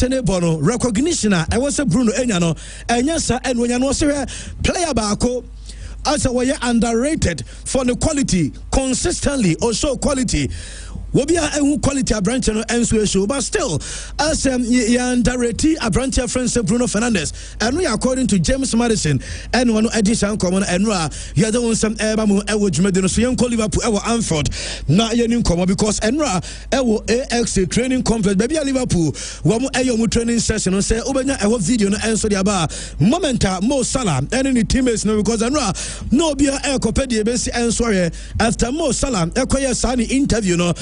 Sene Bono recognition I was a Bruno Enyano and yes and when you know player bako as a way underrated for the quality consistently or show quality. Wobia ehu quality a branch no enso show but still as underrated a branch friends Bruno Fernandes and we according to James Madison and one edition common and you don't want some eba mu ewo dwumade so yen Liverpool ewo Anfield na yenin komo because enra ewo AX training complex baby Liverpool wo mu eyo mu training session say obenya ewo video no enso dia ba momenta Mo Salah and any teammates no because enra no bia ekopedi ebesi enso ye after Mo Salah ekoye sani interview no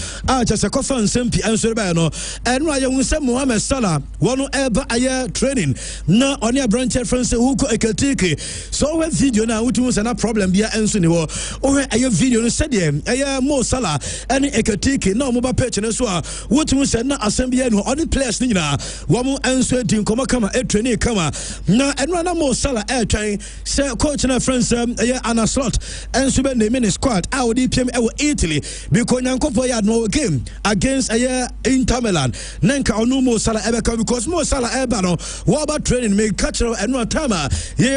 just a coffin simpi and Surbano and Ryan will say Mohamed Salah one ever a training now on your branch friends who go a Keltiki so a video now which was a problem be answering or a video said a Mo Salah and a Keltiki no mobile pitch and so what was an assembly and on the place Nina one more answer to come a training come now and run a Mo Salah air train say coach and friends a slot and Suben the mini squad I would PM Italy because Yankopo had no game against Inter Milan. Nenka onu Mo Salah ebeka because Mo Salah ebano what about training make catch and no time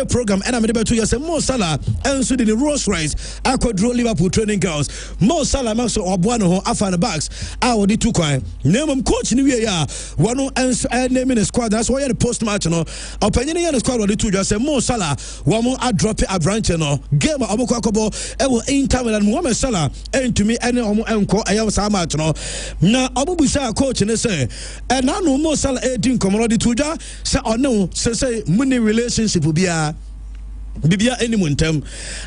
program and I'm able to say Mo Salah and so the Rolls Royce I could draw Liverpool training girls Mo Salah max obuano ho afa the backs I would two kwan name coach ni we ya one and name in the squad that's why the post match no opinion in the squad would two just say Mo Salah one more drop a branch no game aboko akobo e wo Inter Milan Mohamed Salah and to me any enko aya sama no na obubusa coach ne say and now no Mo Salah 18 commodity tuja say ono say money relationship bibia any montem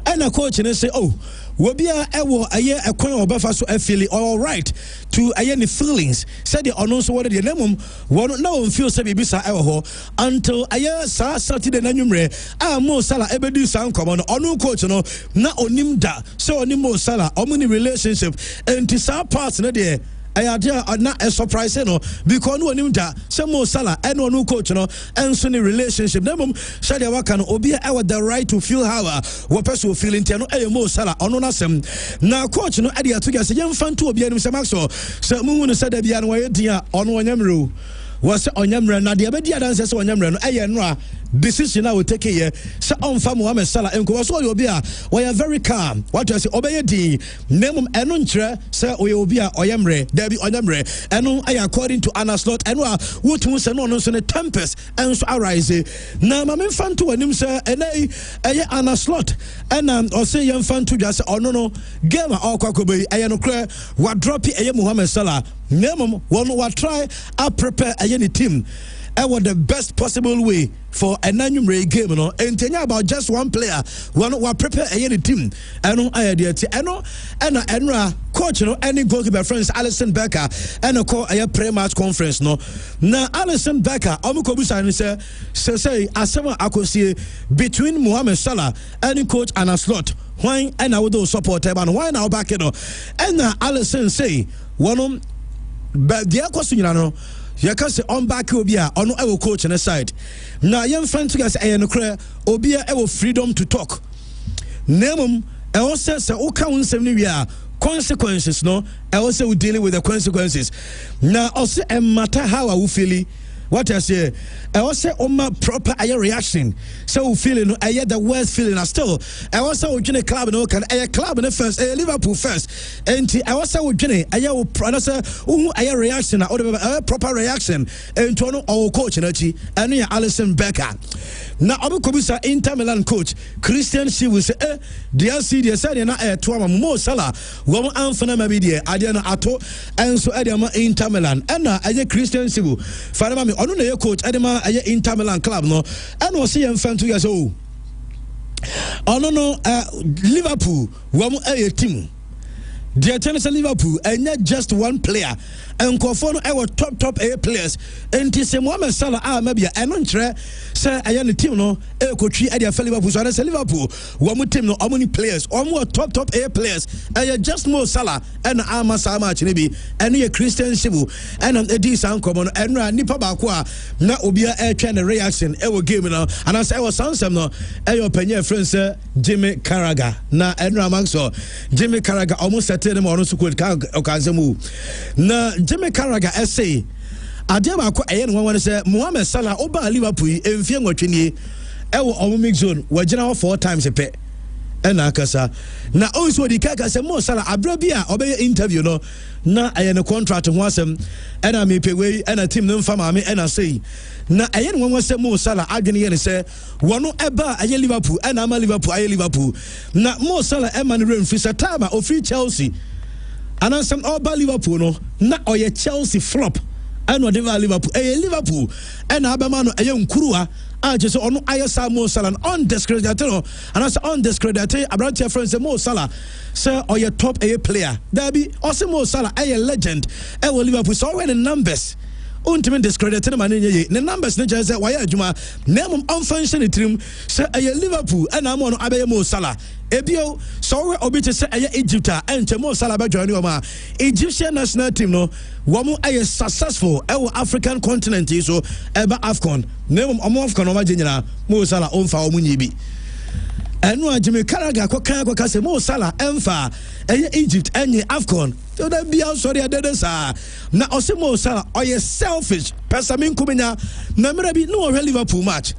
and a coach ne say oh wobia ewo aye ekwan obafa so afili all right to aye ni feelings said the ono so what the name one no feel say bibisa ewo ho until aye Saturday na nwumre Mo Salah ebedu san komo no ono coach no na onim da so onim Mo Salah omuni relationship and to some parts na there I had not a surprise no because no him da say Mo Salah and no coach no and so the relationship them Shadia Wakan obi I the right to feel how what person feel into no Mo Salah ono na sem na coach no ade atoga say yem fan to obi anim say maxo say mu no say da bia no way dia ono onyamro was onyamro na de be dia dan say onyamro no no decision I will take here say on fa Mohamed Salah enko so obi a we are very calm what you say obey di name eno nkyere say obi a oyamre there be onyamre eno according to Anna Slot eno a wotu say no no so ne tempest enso arise na ma me fan to anim say eye Anna Slot and o say yem fan to just ono no game a okwakobe eye no kra wa drop eye Mohamed Salah name one wa try a prepare eye ni team was the best possible way for a number game, no, and tell you about just one player. One who prepare any team. I know I did. I know, and coach, no, any goalkeeper friends, Alison Becker, and a call a pre-match conference, no. Now, Alison Becker, Omukobusa, and say, as someone I could see between Mohamed Salah and coach Anna Slot, why and I would do support him, and why now back, you know, and Alison say, one, but the question, you know. You can say on back obia on our coach on the side. Now young friend to us no clear obia our freedom to talk. Name I also say o can consequences no I also dealing with the consequences. Now also matter how I will feel what I say I also on my proper reaction so feeling I had the worst feeling I still I also would a club no can a club in the first Liverpool first and I also would I have reaction a proper reaction and to our coach and Alison Becker now I'm Kobisa Inter Milan coach Christian she will say the CD said na to Mo Salah woman amfana mabidi adiana ato and so adiama Inter Milan and I Christian Sibu Fanama ono na coach adema aye Inter Milan club no and was see fan 2 years old ono no Liverpool wo a team the Tennessee Liverpool and not just one player and Kofono our top A players and say Mohamed Salah maybe I don't try say I am the team no coach at the Liverpool so I say Liverpool one team no how many players or more top A players and just Mo Salah and Sama maybe and you Christian Sibu and Eddie San common and nipa bakwa na obia air trying reaction e game now and I say I was some no your penny friends Jimmy Carragher na Enra Maxo Jimmy Carragher almost them on so good na Jimmy Carragher essay ade ba ko ɛyɛ no wɔn say Mohamed Salah oba Liverpool emfie nwɔtwe nie ɛwɔ ɔmo mix zone wɔgyina hɔ 4 times pɛ ɛna akasa na also di kaka sɛ Mo Salah abra bi a ɔbɛyɛ interview no na ɛyɛ no contract ho asɛm ɛna mepɛwei ɛna team no mfa maame ɛna sei na ɛyɛ no wɔn sɛ Mo Salah adwene yɛ ne sɛ wɔno ɛba ɛyɛ Liverpool ɛna ama Liverpool ɛyɛ Liverpool na Mo Salah ɛma no remfi sɛ time a ofiri Chelsea anansɛm ɔba Liverpool no na ɔyɛ Chelsea flop ɛna ɔde ba Liverpool ɛyɛ Liverpool ɛna abɛma no ɛyɛ nkuruwa just on ISA Mo Salah undiscredited and as undiscredited Abrantia friends Mo Salah sir or your top A player there be also Mo Salah a legend will Liverpool so when the numbers ultimate discredited man the numbers nature say why adwuma name unfunctioning team say a Liverpool and I'm on Abe Mo Salah ebio so we obi to say a Egypt and Mo Salah ba join you Egyptian national team no womu a successful African continent so eba AFCON name AFCON oma gyina Mo Salah onfa omu nyibi enu ajime karaga ko kan ko kase Mo Salah emfa Egypt enye AFCON to da bia sorry adede sa na ose Mo Salah oye selfish pesamin kumenya na mera bi no Liverpool match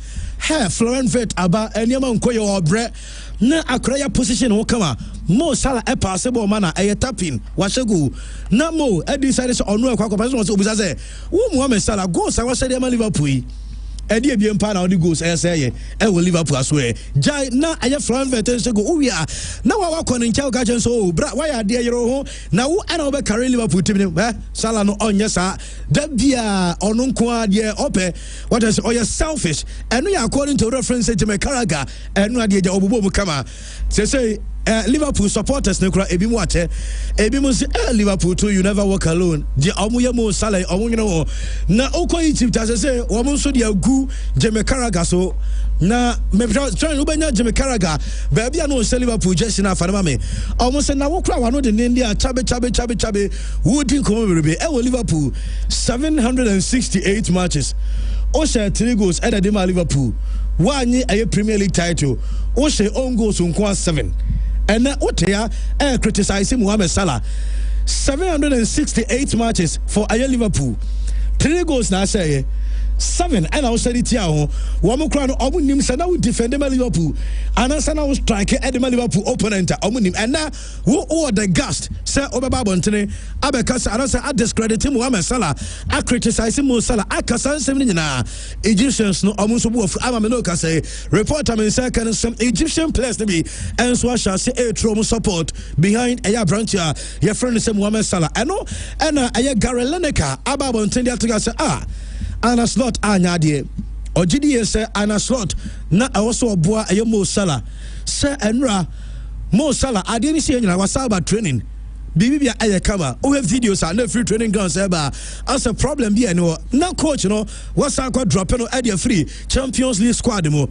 Florent Vet aba eniema nkoye obre na akraya position ho kama Mo Salah e passable mana e tapping washegu na Mo e decide so onu akwa person so obisa say wo Mohamed Salah goals a washede ma Liverpool e dey bi empa na odi goals e say e wo Liverpool aswe jai na aye Florent Vet so go uwia na wa kɔ ne nkyɛw ka kyɛn so bra wa ya de yero ho na wo ana wo be carry Liverpool team Salah no onye sa da bia ono nko ade ope what is oh selfish and we according to reference to Mekaraga and no ade obobo mu kama say Liverpool supporters ne kura ebi mu ache ebi mu say Liverpool too you never walk alone di omuye Mo Salah omunye no na okọ Egypt as say wo mo so de agu Mekaraga so na me try no benya Mekaraga baby no say Liverpool just na fanama me omo say na wo kura wa no de India chabe wodi nkomo berebe wo Liverpool 768 matches o share 3 goals at the Liverpool wanyi a Premier League title o share own goals on 7 and na otea criticize Mohamed Salah 768 matches for a Liverpool 3 goals na say 7 and I was said it here one crown omunim say na we defend Liverpool and answer na we strike at the Liverpool opponent omunim and na who the gust say obeba bontene abeka say answer I discredit Mohamed Salah I criticize Mo Salah I kasa nsem ni na Egyptians no omunso bu ama me no ka say reporter me say can some Egyptian players to be and so shall say a trauma support behind a branch your friend say Mohamed Salah and no and Gary Lineker aba bontene atoka say Ana slot anya de ogidi say ana slot na also oboa ayo Mo Salah say enra Mo Salah ade ni say nyina wasaba training bibia aye kama o have videos and no free training ground say ba as a problem bi ene na coach no wasa kwa drop no e free Champions League squad mo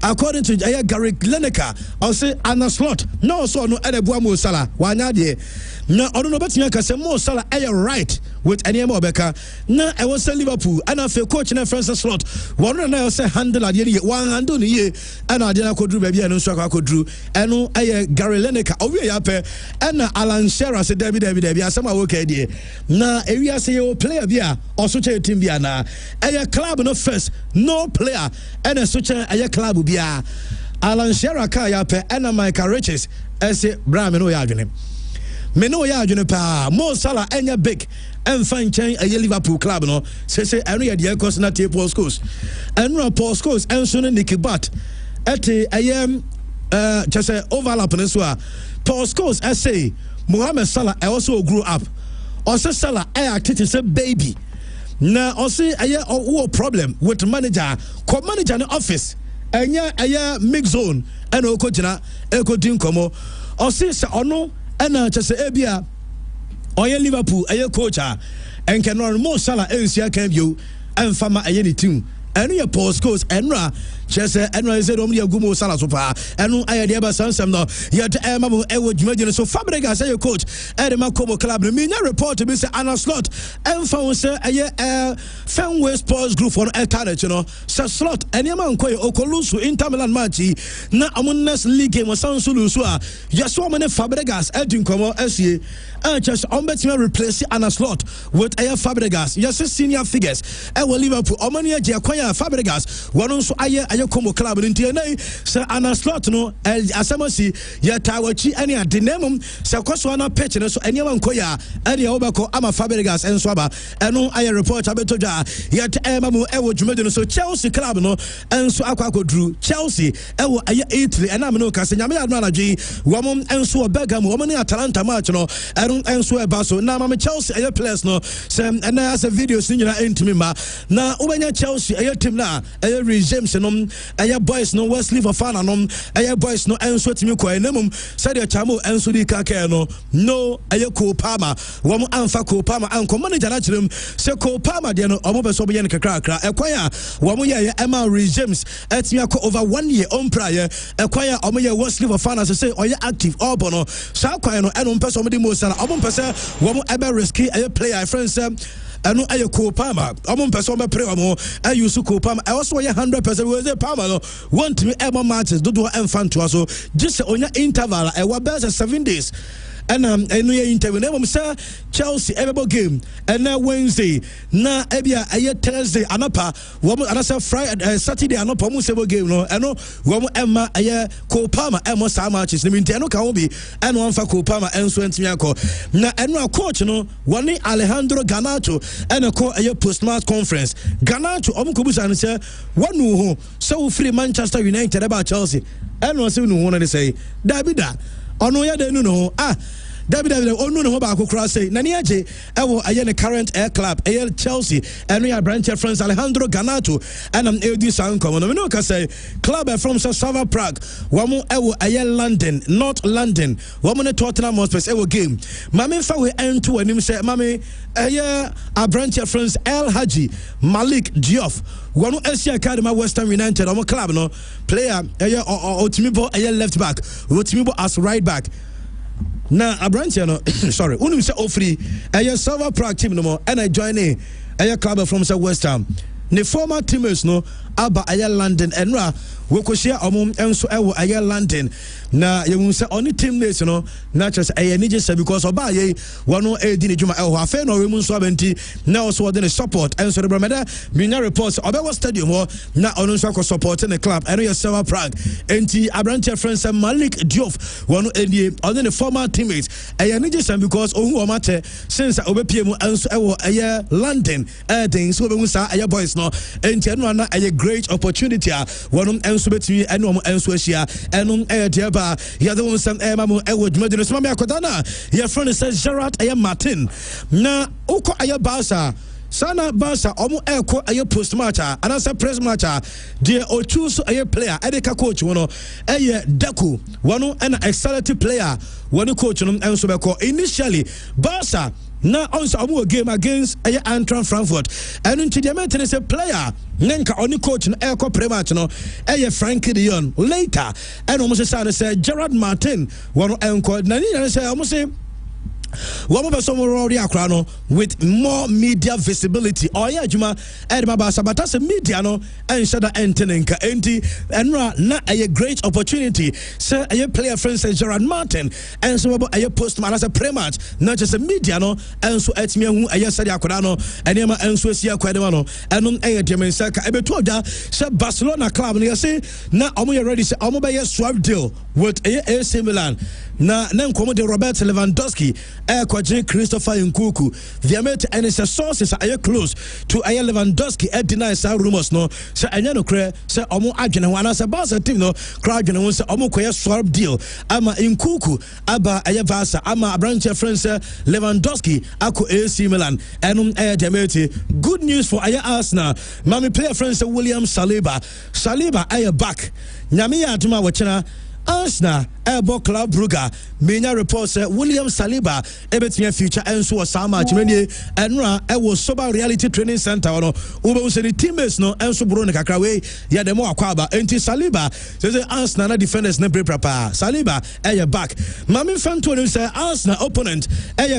according to Gary Lineker I say ana slot no so no e boa Mo Salah wanya de na ono no betia ka say Mo Salah right with any more Becca. Na I was Liverpool and I feel coach na Francis slot. One na say handle ade one handle ni ye and I didn't do baby and so I drew and Gary Lineker owie yape and Alan Shearer say David asema okay dey. Na area say o player bia or such a team bia na club no first no player and such a club bia Alan Shearer ka yape and Michael Riches say Bram no ya adwene. Me no ya adwene pa Mo Salah enya big and fine chain a Liverpool club no say anu ya de cost na te Paul Scholes anu Paul Scholes and so Nicky Butt at just say overlap no so Paul Scholes say Mohamed Salah also grew up also Salah acted say baby na also a problem with manager co manager in office anya mix zone and o ko gina e ko din komo also say ono and just say ebia Oye Liverpool aye coach and can run Mo Salah ensia can you and fama aye ni team ɛno yɛ Paul Scholes ɛnra kyerɛ sɛ ɛno ayɛ sɛ dɔm de agu mu sala so paa ɛno ayɛ deɛ ɛba sansɛm no yɛde ɛma mo ɛwɔ dwumadwene so Fabregas ɛyɛ coach ɛde ma Como club no menya report bi sɛ Anna Slot ɛmfa wo sɛ ɛyɛ Fenway Sports Group for ɛtarɛkyi no sɛ Slot ɛnneɛma nkɔyɛ okolusu Inter Milan match na ɔmo next league game ɔsan so lusu a yɛso ɔmo ne Fabregas ɛdi nkɔmmɔ asie ɛkyɛ sɛ ɔmo bɛtumi replace Anna Slot with ɛyɛ Fabregas yɛsɛ senior figures ɛwɔ Liverpool ɔmo ne agye akwan a Fabregas wɔn nso ayɛ Como club no nti ɛnɛ sɛ Anna Slot no asɛm asi yɛtaa wakyi ɛne ade na mmom sɛ kɔ so ana pitch no so ɛnneɛma nkɔyɛ a ɛne ɛwɔbɛkɔ ama Fabregas ɛnso aba ɛno ayɛ report abɛtɔ dwa yɛte ɛma mu ɛwɔ dwumadi no so Chelsea club no ɛnso akɔduru Chelsea ɛwɔ ɛyɛ Italy ɛna me no ka sɛ nyame yɛ adoma anadwo yi wɔn ɛnso wɔ Bergamo wɔn ne Atalanta match no ɛno ɛnso ɛba so na ma Chelsea ɛyɛ players no sɛ ɛna asɛ videos ne nyinaa ɛntumi ma na wobɛnya Chelsea ɛyɛ team na ɛyɛ Reece James no ɛyɛ boys no Wesley Fofana no ɛyɛ boys no ɛnso timi kɔ ɛnamum sɛdeɛ Chamo ɛnso di kakɛ no ɛyɛ Cole Palmer wɔn amfa Cole Palmer ankɔ manager na kyerɛm sɛ Cole Palmer deɛ no ɔmo bɛ so ɔbɛyɛ no kakrakra ɛkwan a wɔn yɛ ɛma Reece James ɛtumi akɔ over 1 year ɔmpraeɛ ɛkwan a ɔmo yɛ Wesley Fofana sɛ ɔyɛ active ɔbɔ no saa kwan no ɛno mpɛ sɛ ɔmo de mo sana ɔmo mpɛ sɛ wɔn ɛbɛ risky ɛyɛ player friends ɛno ɛyɛ Cole Palmer ɔmo mpɛ sɛ ɔmo pray ɔmo ɛyɛ so Cole Palmer ɛwɔ so ɔyɛ 100% wɔ sɛ Palmer no wɔntumi ɛbɔ matches dodoɔ ɛmfa ntoa so gye sɛ ɔnya interval a ɛwɔ bɛyɛ sɛ 7 days ɛna ɛno yɛ interview na mmom sɛ Chelsea ɛbɛbɔ game ɛna Wednesday na ɛbia ɛyɛ Thursday anapa wɔn anasɛ Friday Saturday anapa wɔn sɛ bɔ game no ɛno wɔn ɛma ɛyɛ Cole Palmer ɛmɔ saa matches ne mi nti ɛno ka ho bi ɛna wɔn fa Cole Palmer ɛnso ɛntumi akɔ na ɛno a coach no wɔne Alejandro Garnacho ɛna kɔ ɛyɛ post-match conference Garnacho ɔmo kɔ busa no sɛ wɔnu ho sɛ wofiri Manchester United ɛba Chelsea ɛna wɔn sɛ wɔnu ho no ne sɛ dabi da ɔno yɛ de nu no David onu ne ho ba akokora say na ne agye ɛwɔ ɛyɛ ne current air club ɛyɛ Chelsea ɛno yɛ branch friends Alejandro Garnacho ɛnam ɛdi san kɔmɔ no me no ka say club from Sava Prague wɔn ɛwɔ ɛyɛ London North London wɔn ne Tottenham Hotspur ɛwɔ game mame fa we ɛnto anim sɛ mame ɛyɛ a branch friends El Hadji Malik Diop wɔn ɛsi academy West Ham United wɔn club no player ɛyɛ otimi bɔ ɛyɛ left back otimi bɔ as right back na Abrantia no sorry unim sɛ ofri ɛyɛ Silver Prague team no mo ɛna joining ɛyɛ club from West Ham ne former teammates no aba ɛyɛ London ɛnura wɔkɔhyia ɔmo ɛnso ɛwɔ ɛyɛ London na yɛhu sɛ ɔne teammates no na kyerɛ sɛ ɛyɛ nigye sɛ because ɔbaa yɛ wɔn ɛredi ne dwuma ɛwɔ hɔ afei na ɔwɔ mu nso abɛnti na ɔso ɔde ne support ɛnso de brɛmɛdɛ minya reports ɔbɛwɔ stadium hɔ na ɔno nso akɔ support ne club ɛno yɛ Silver Prague enti Abrantia friends Malik Diop wɔn ɛnie ɔne ne former teammates ɛyɛ nigye sɛ because ɔhu wɔn atɛ since ɔbɛpie mu ɛnso ɛwɔ ɛyɛ London ɛden so ɔbɛhu saa ɛyɛ boys no enti ɛno ana ɛyɛ great opportunity a wɔn ɛnso bɛtumi ɛne wɔn ɛnso ahyia ɛno ɛyɛ deɛ ba yɛde wɔn nsɛm ɛma mu ɛwɔ dwumadi no so mame akɔda no a yɛfrɛ no sɛ Gerard ɛyɛ Martin na wokɔ ɛyɛ Barca sana Barca ɔmo ɛkɔ ɛyɛ post match a anasɛ press match a deɛ ɔtu so ɛyɛ player ɛde ka coach wɔn no ɛyɛ Deco wɔn ɛna excellent player wɔn coach no ɛnso bɛkɔ initially Barca na also ɔmo game against ɛyɛ Eintracht Frankfurt ɛno nti deɛ mɛntene sɛ player nenka ɔne coach no ɛkɔ pre-match no ɛyɛ Frankie de Jong later ɛna ɔmo sɛ Gerard Martin wɔn ɛnkɔ na ne nyinaa sɛ ɔmo sɛ wɔn bɛ sɔn wɔrɔri akora no with more media visibility ɔyɛ adwuma ɛde ma baasa bata sɛ media no ɛnhyɛ da ɛntene nka enti ɛnura na ɛyɛ great opportunity sɛ ɛyɛ player friend sɛ Gerard Martin ɛnso wɔbɔ ɛyɛ post man as a pre-match na kyerɛ sɛ media no ɛnso ɛtumi ehu ɛyɛ sɛde akora no ɛnneɛma ɛnso esi akora ɛnneɛma no ɛno ɛyɛ deɛ mɛnsa ka ɛbɛtu ɔda sɛ Barcelona club no yɛsɛ na ɔmo yɛ ready sɛ ɔmo bɛyɛ swap deal with ɛyɛ AC Milan na nkɔmɔ de Robert Lewandowski ɛkɔgye Christopher Nkunku viamete ɛne sɛ sources ɛyɛ close to ɛyɛ Lewandowski deny saa rumors no sɛ ɛnyɛ no korɛ sɛ ɔmo adwene ho anasɛ Barca team no kora adwene ho sɛ ɔmo kɔyɛ swap deal ama Nkunku aba ɛyɛ Barca ama abranteɛ friend sɛ Lewandowski akɔ AC Milan ɛnom ɛyɛ viamete good news for ɛyɛ Arsenal mami player friend sɛ William Saliba ɛyɛ back nyame yɛ adwuma wɔkyena Arsenal Ebo Club Brugge menya reports William Saliba ebetia future enso was some match many enra was sober reality training center no ube say the teammates no enso bro ne kakra we ya dem akwaba enti Saliba say Arsenal na defenders ne bre papa Saliba back mami fanto no say Arsenal opponent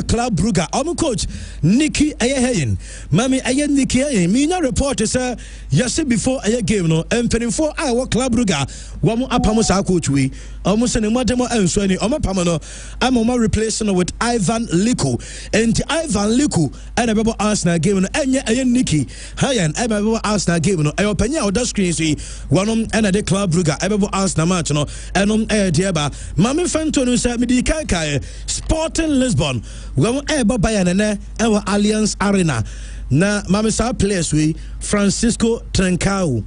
Club Brugge omo coach Nicky Heyin mami Nicky Heyin menya report say yes before game no empenifo Club Brugge wamo apamo sa coach we almost an immortal and so any Pamano. I'm on replacing with Ivan Liku and Ivan Liku and a baby Arsenal game and Nikki Hayan and a Arsenal game. I open your screen see one and a de Club Brugge, a baby Arsenal match no and air diaba. Mammy Fantonu said me the Kai Sporting Lisbon. Well, ever by an our Alliance Arena. Na Mammy Sa players we Francisco Trencao,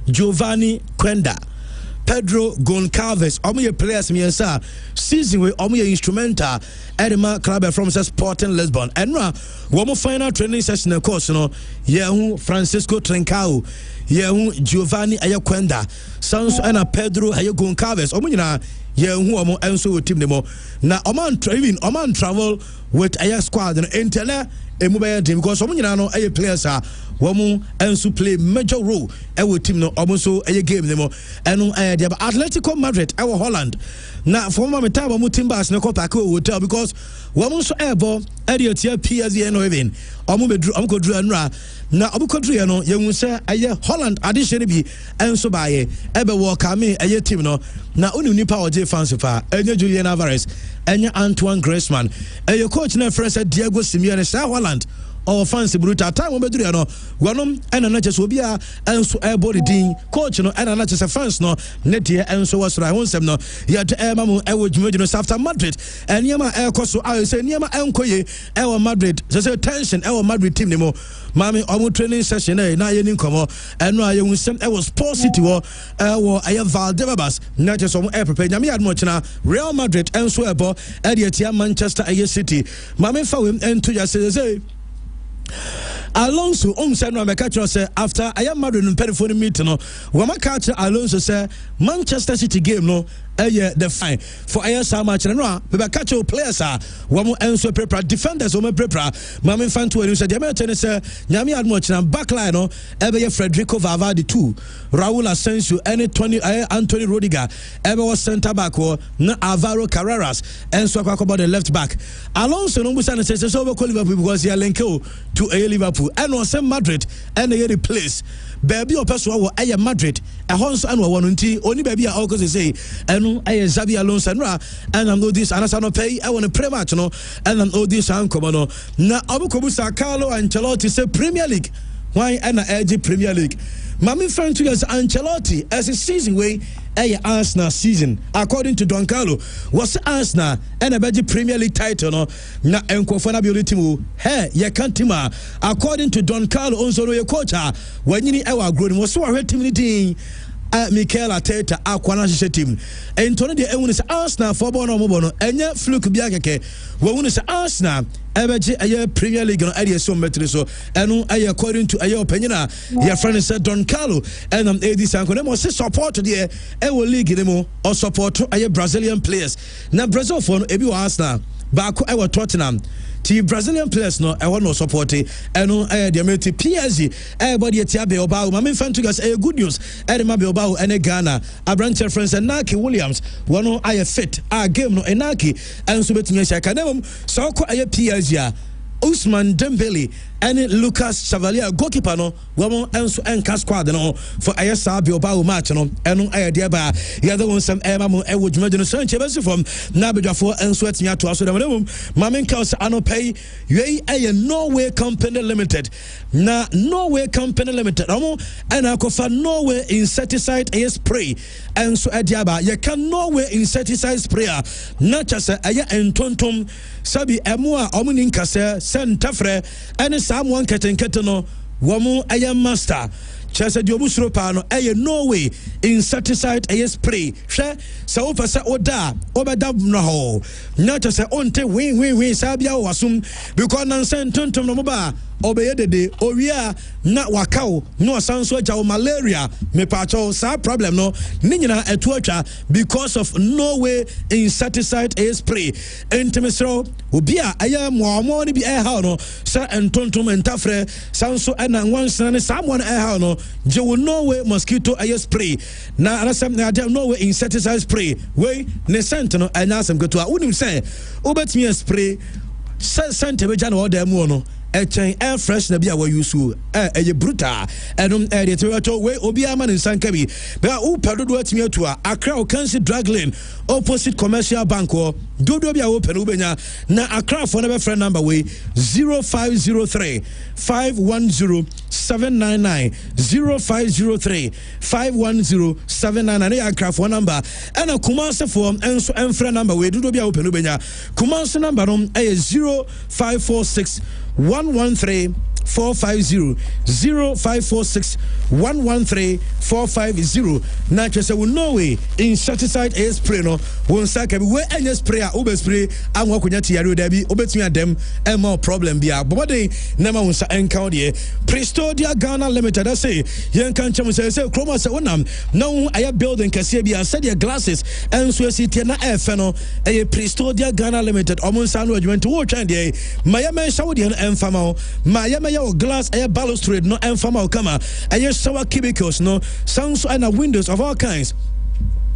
Giovanni Quenda. Pedro Goncalves, omo players miensa season we omo instrumental Edema club from Sporting Lisbon. And one final training session course no yehu Francisco Trencao, yehu Giovanni Ayaquenda, Sanso and Pedro Goncalves. Omo nyina yehu omo enso team demo. Na oman travel with a squad and entele emubaya team because omo nyina no players are woman and play major role our team no almost so a game them and the Atletico Madrid our Holland now for my time team bas no hotel because woman so able area PSG no even go drew and na obukodru no you say Holland addition be and so by ebe walk me a team no na unu nipa oje fans fa enye Julian Alvarez enye Antoine Griezmann your coach na friend Diego Simeone say Holland or fancy brutal time we do no wonom and not just obi a enso body din coach no and not just fans no net here enso was right won sem no ya to mamu ewo dwumadwu no after Madrid and yema ekoso I say yema enkoye ewo Madrid say tension ewo Madrid team nimo mami omo training session na ye ni nkomo eno aye hu sem ewo Sport City wo aye Valdebebas na just omo prepare nyame admo china Real Madrid enso ebo e de tia Manchester aye City mami fa we ento ya say Alonso said no catch say after I am married in telephone meeting no we catch Alonso say Manchester City game no the fine for so much no we catch players are we enso prepare defenders we prepare mama fanto we say the say nyame admo na backline no Federico Valverde 2 Raul Asensio and Anthony Rudiger was center back na Alvaro Carreras enso about the left back Alonso no say so we call Liverpool because he link to Liverpool and was Madrid and they replace baby or person wa Madrid a honso and one unti only baby all cause say and Xabi Alonso and I know this and I no pay I want to pray match no and I know this and come no na abukobusa Carlo Ancelotti say Premier League why and edge Premier League Mami friend to us Ancelotti as a season way Arsenal season according to Don Carlo was Arsenal and a better Premier League title no na enkofo na bi team hey ye can't team according to Don Carlo also your coach when you ever grow was so team ni Mikel Arteta akwana hye team entone de ehunu se Arsenal for bono mo bono enye fluke bia keke wo hunu se Arsenal ebeje aye Premier League no ade so metri so enu aye according to aye opinion your friend said Don Carlo and AD Sanko dem say support there e league dem or support aye Brazilian players na Brazil for no ebi Arsenal baako e Tottenham the Brazilian players no I want no support eno the amity PSG everybody at Bilbao mama fan to us good news Edema Bilbao and Ghana Abranche friends and Naki Williams one I fit game no Enaki and so betimi shaka so ko aye PSG Ousmane Dembele and Lucas Chevalier goalkeeper no woman enso enka squad no for ISA Bilbao match no eno dia ba the other one some mamu e wodwuma no so nchebesi from na bedwafo enso atinya to aso dem mamen kaus anopay we Norway Company Limited na Norway Company Limited omo ena kofa Norway insecticide spray enso dia ba ye can Norway insecticide sprayer na chase entontom sabi emu a omo ni nkase sentafre ene someone keten no womu master chese di obusuro pa no Norway insecticide spray hwe se wo pese oda obeda no ho na chese onte we sabia wasum because nan sen tontom no ba obeye dede owia na wakao no sanso aja malaria me pacho sa problem no ni nyina etu atwa because of no way insecticide spray entemesro obi a aya moamo ni bi ha no sa entontom entafre sanso na nwansa ne samon ha no je wo no way mosquito spray na anasem na no way insecticide spray we ne scent no anyasem keto a unim say obetimi spray scent be ja no order mu no air fresh na bia wa yusu eye brutal enum de to we obi ama ne sanka bi be u pedodo atimi atu a Accra Okansi drug lane opposite commercial bank o dodo bia wo penu benya na Accra for number friend number we 0503 510 799 0503 510 799 na Accra for number and a Kumasi for enso friend number we dodo bia wo penu benya Kumasi number no 0546 113 450 0546 113 450 na chese we no way insecticide spray no won saka bi we any spray a obe spray anwo konya tiare da bi obetumi adem e ma problem bia bobode na ma won sa encounter de Prestodia Ghana Limited I say yen kan chem say kroma say wonam na won aya building kase bia said your glasses enso asite na efe no e Prestodia Ghana Limited omon sa no adwuma wo twan de maya men shawo de enfama maya your glass air balustrade no enfama kama air shower cubicles no sounds and windows of all kinds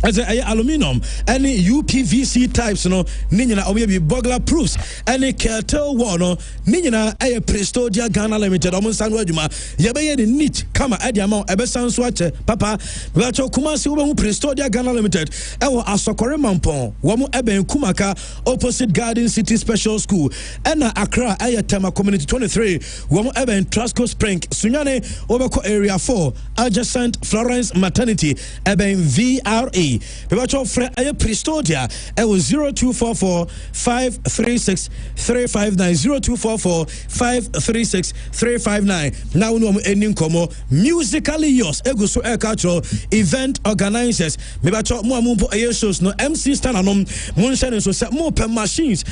as a aluminum any UPVC types no ninyina obi burglar proofs any curtain wall no ninyina a Prestodia Ghana Limited omon sanwa adwuma yebeye de neat kama ade ama ebe sanso ache papa wacho Kumasi wo hu Prestodia Ghana Limited ewo asokore mampon wo mu ebe Kumaka opposite Garden City Special School ena Accra Tema Community 23 wo mu ebe Trasco Spring Sunyane obeko area 4 adjacent Florence Maternity ebe VRA Bebacho Fre aye Prestodia ewo 0244 536 359 0244 536 359 now no ending komo musically yours eguso cultural event organizers Bebacho mo amumpo aye shows no MC stand anom mo nhyane so se mo pe machines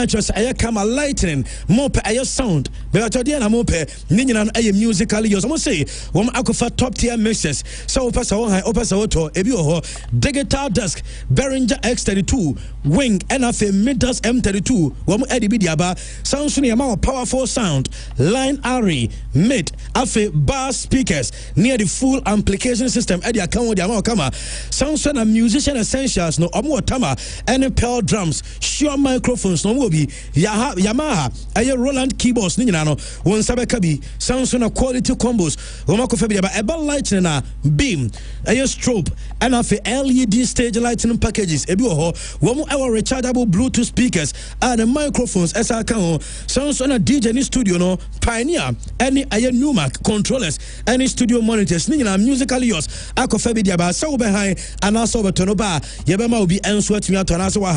just aye camera lighting mo pe aye sound Bebacho dia na mo pe ni nyina no aye musically yours mo say wo akofa top tier mixers so pesa wo han opesa wo to ebi ho digital desk Behringer X32 wing NFA Midas M32 wom edi bi diaba sound ne ma powerful sound line array mid afe bar speakers near the full amplification system edi account di ama kama sound na musician essentials no omo tama any pearl drums sure microphones no mo bi Yamaha aye Roland keyboards ni nyina no won sabeka bi sound na quality combos wom akofa bi diaba eba lighting na beam aye strobe NFA LED stage lighting packages ebi ho wo our rechargeable Bluetooth speakers and the microphones as I can sounds on a DJ in studio no Pioneer any aye Numac controllers any studio monitors ni na musically yours akofa bi dia ba so behind and also betono ba ye be ma obi enso atumi atona so wa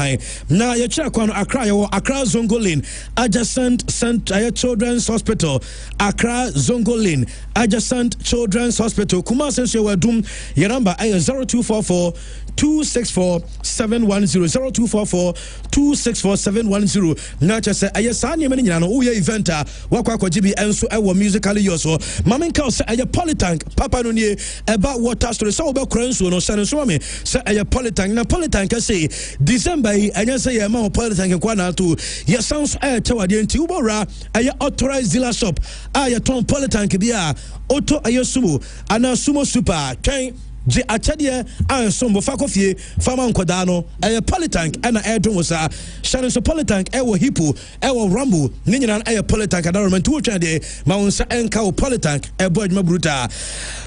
na ye kira kwa no Accra ye Accra Zongo Lane adjacent Children's Hospital Accra Zongo Lane adjacent Children's Hospital Kumasi so we dum your number 0244 264 710 0244 264 710 na cha say aye sa nyema nyina no wo ye event a wakwa kwajibi enso ewo musically yours so mamenka say aye polytank papa no nie eba water story so be kran so no sane so me say aye polytank na polytank say December yi anya say ye ma polytank kwa na to ye sounds aye tewade nti ubora aye authorized dealer shop aye ton polytank bia auto aye sumo ana sumo super twen je achadie ansombo fakofie fama nkoda no polytank ana edon wosa shane so polytank ewo hippo ewo rambo ni nyina polytank adarment wo twa de ma wonsa enka wo polytank ebo adwuma bruta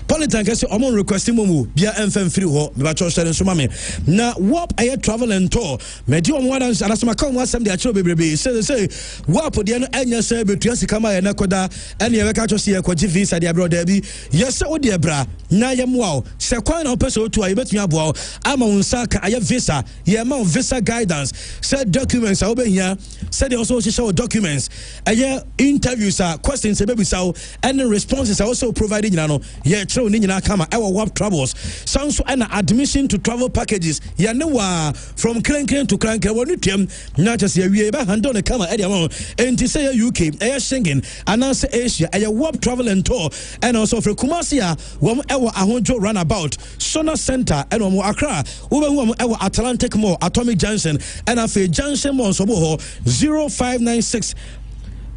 polytank ese omon requesting momu bia emfem free ho me ba cho shane so mame na wop travel and tour me di omwa dan anasema ka omwa sam de achiro bebrebe say wop de no anya say betua sika ma ye nakoda ene ye beka cho se ye kwaji visa de abro da bi yese wo de bra na ye moa se kwan na opeso to a yebetumi abo ama unsa ka aye visa ye ma visa guidance said documents a obehia said they also show documents aye interviews questions e be saw and responses are also provided no ye true ni nyina kama e WAP travels sounds so and admission to travel packages ye ne wa from Krenken to Kranken wonu tiam na just ye wie ba handle ne kama e dia mo enti say UK aye Schengen announce Asia aye WAP travel and tour and also for Kumasi wom e wa ahonjo runabout Sona Center and wom Accra wo be wom e wa Atlantic Mall Atomic Junction and afi Junction Mall so bo 0596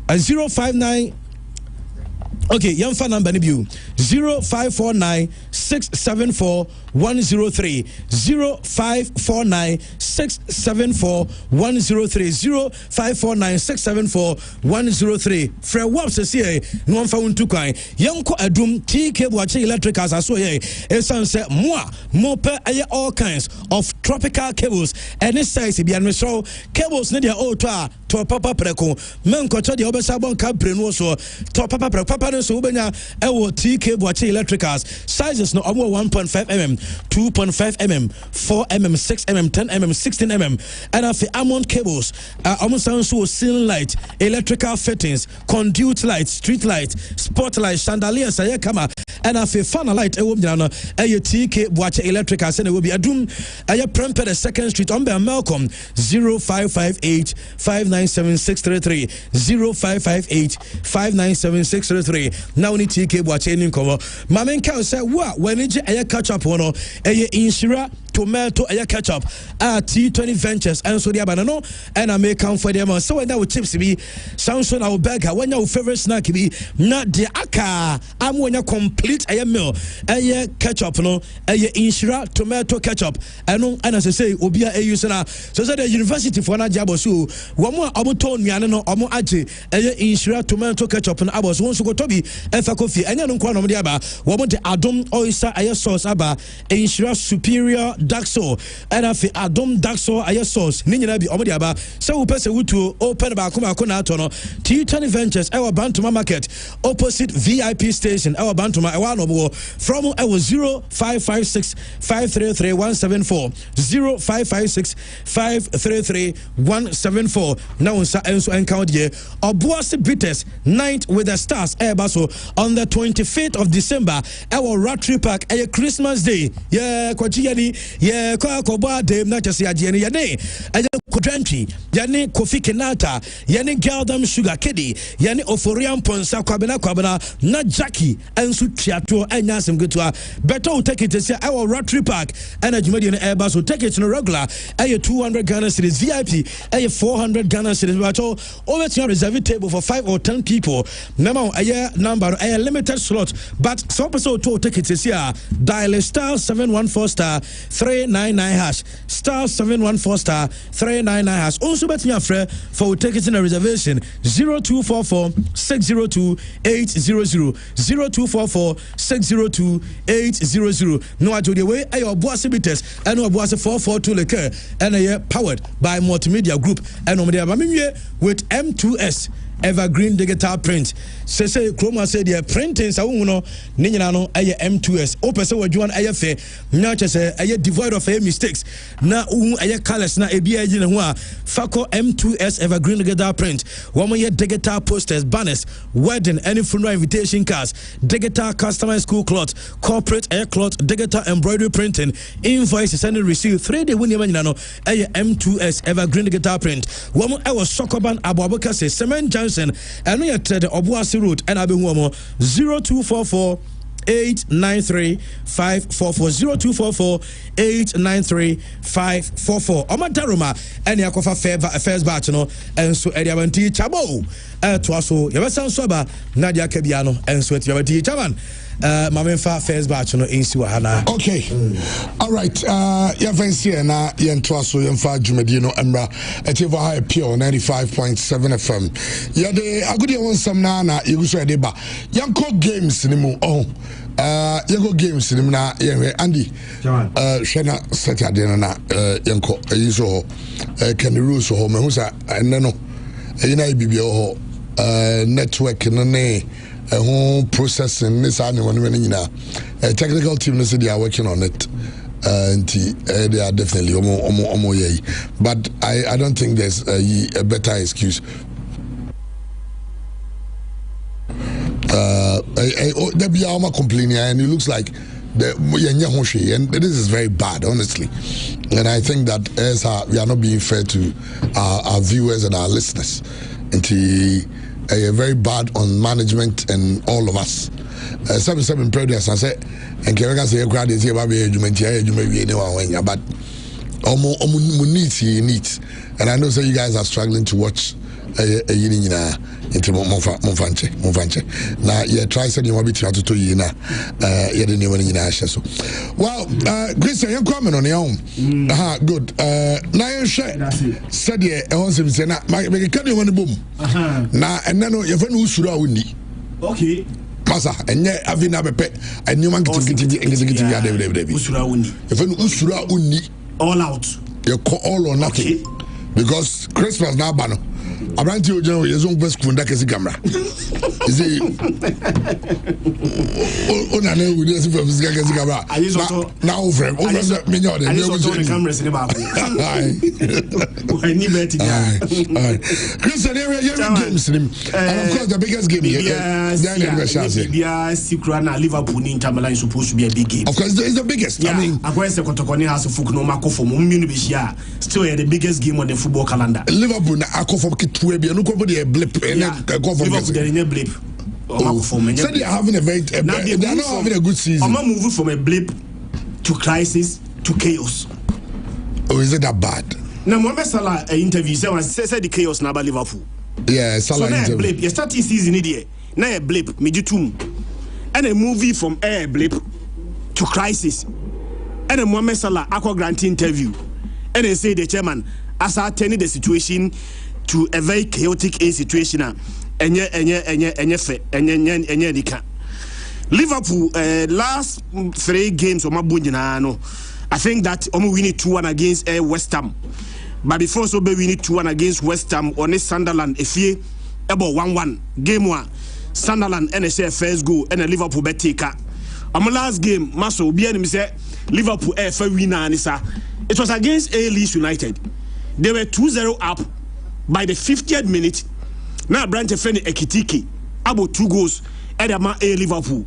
059. Okay, young fan number 0549 674 103 0549 674 103 0549 674 103 Fred Waps say no one found two kind young ko adum TK watching electricals as so ye esan say mo per all kinds of tropical cables and this size be an so cables ne dia oto to papa preko men ko de obesa bon ka brenu so to papa papa so ubenya ewo TK watching electricals sizes no 1.5 mm 2.5 mm 4 mm 6 mm 10 mm 16 mm and afi Amount cables almost sound so ceiling light electrical fittings conduit light street light spotlight chandelier say kama and afi fan light ewo nyina no TK watching electricals and will be adum Prempeh the 2nd Street on Malcolm 0558 597 0558 597 now ni TK watching in cover mamen ka say what when it catch up on insura tomato catch up T20 Ventures and so the banano and I may come for them so when that with chips be sounds on our burger when your favorite snack be not the aka I'm when you complete meal catch up no insura tomato ketchup and as I say obia using so the university for na jabo so one abuton miane no omo age insura tomato ketchup and abos won so go tobi efa coffee enya no kwa no de aba wo mo de adom oyster sauce aba insura superior Daxo and afi Adom Daxo aye sauce ni nyina bi omo de aba se wo pese wutu open ba kuma ko na ato no T20 Ventures our Bantuma market opposite VIP station our Bantuma e wa no bo from I was 0556 533 174 0556 533 174 now unsa enso encounter here Obuasi Bitters night with the stars baso on the 25th of December our Rotary Park a Christmas day kwachi yani kwa boa dem na chese agene yane Kodrentry yani Kofi Kenata yani Geldam Sugar Kedi yani Oforian Ponsa kwabena na Jackie ensu triato enya asem getua better will take it to say our Rotary Park and a Jumedian Airbus will take it in a regular 200 Ghana cedis VIP 400 Ghana cedis but over to reserve table for 5 or 10 people now a number a limited slot but some person to take it to say dial star 714 star 399 hash star 714 star 399 hash also bet me a friend for take it in a reservation 0244 602 800 0244 602 800 no ajo the way ayo Obuasi Bitters and Obuasi 442 liquor and powered by multimedia group and with M2S Evergreen digital print say Chroma say the printing sa no ni nyina no M2S opese wadwan fe na chese devoid of mistakes na colors na ebi ne ho a fako M2S Evergreen digital print wo digital posters banners wedding any funeral invitation cards digital customer school cloth corporate cloth digital embroidery printing invoices and receive 3-day woni nyina no M2S Evergreen digital print wo Sokoban Abuabaka say cement and we are the Obuasi Road and I've been 0244 893 544 0244 893 544 Omadaruma and Yakofa first batch no and so Ediabanti Chabo to also Yabasan Soba Nadia Kebiano and so Yabanti Chaban Mamenfa first batch no insi wahana. Okay. All right. Ya fancy na yentwa so yemfa dwumadino emra etiva high pure 95.7 FM. Ya de agudi won sam na yeguso de ba. Yanko games ni mu yanko games ni na yenwe Andy. Shena Saturday na yanko yiso ho can rules ho me hu sa enne no eyina bibia ho network no ne a whole processing this technical team they are working on it. And they are definitely but I don't think there's a better excuse. There be Alma complaining, and it looks like and this is very bad, honestly. And I think that as we are not being fair to our viewers and our listeners, and very bad on management and all of us. Seven predators, I said, and Keraka say, "Crowd is here, but needs. And I know so you guys are struggling to watch into Monfanche. Now, try sending one bit to Yina. Didn't even so. Well, Christian, you're coming on your own. Good. Now, you said, yeah, I want to say, now, make a candy on the boom. Now, and then you're going to Sura Undi. Okay. Masa, and yet I've been a pet, and you want to get Usura Undi. All out. You call all or nothing. Because Christmas now, Bano. I'm going to do your own best Kunda camera. Is it? Oh, no, we just from this camera. I use now, friend. I use the cameras in the back. I need better. Christian, you're games. And of course, the biggest game here. Liverpool in Tamala is supposed to be a big game. Of course, it's the biggest. I mean, I was a Kotokoni has a Fukunomako for Mumunibishia. Still the biggest game on the football calendar. Liverpool, I call for Kitwebe, and nobody a blip. And Liverpool, there is a blip. So they are having they are not having a good season. I'm moving from a blip to crisis to chaos. Oh, is it that bad? Now, Mohamed Salah interview said the chaos now about Liverpool. Yeah, Salah interview. So blip. You start the season here. Now a blip, medium, and a movie from a blip to crisis. And a Mohamed Salah aqua grant interview, and they say the chairman as I turning the situation to a very chaotic situation. Liverpool last 3 games I think that winning 2-1 against West Ham, but before so we need 2-1 against West Ham on Sunderland about 1-1 game 1 Sunderland NSA first goal and a Liverpool bet taker. Last game Maso say Liverpool winner. It was against Leeds United. They were 2-0 up by the 50th minute. Now Branch Feni Ekitiki about 2 goals at the Liverpool.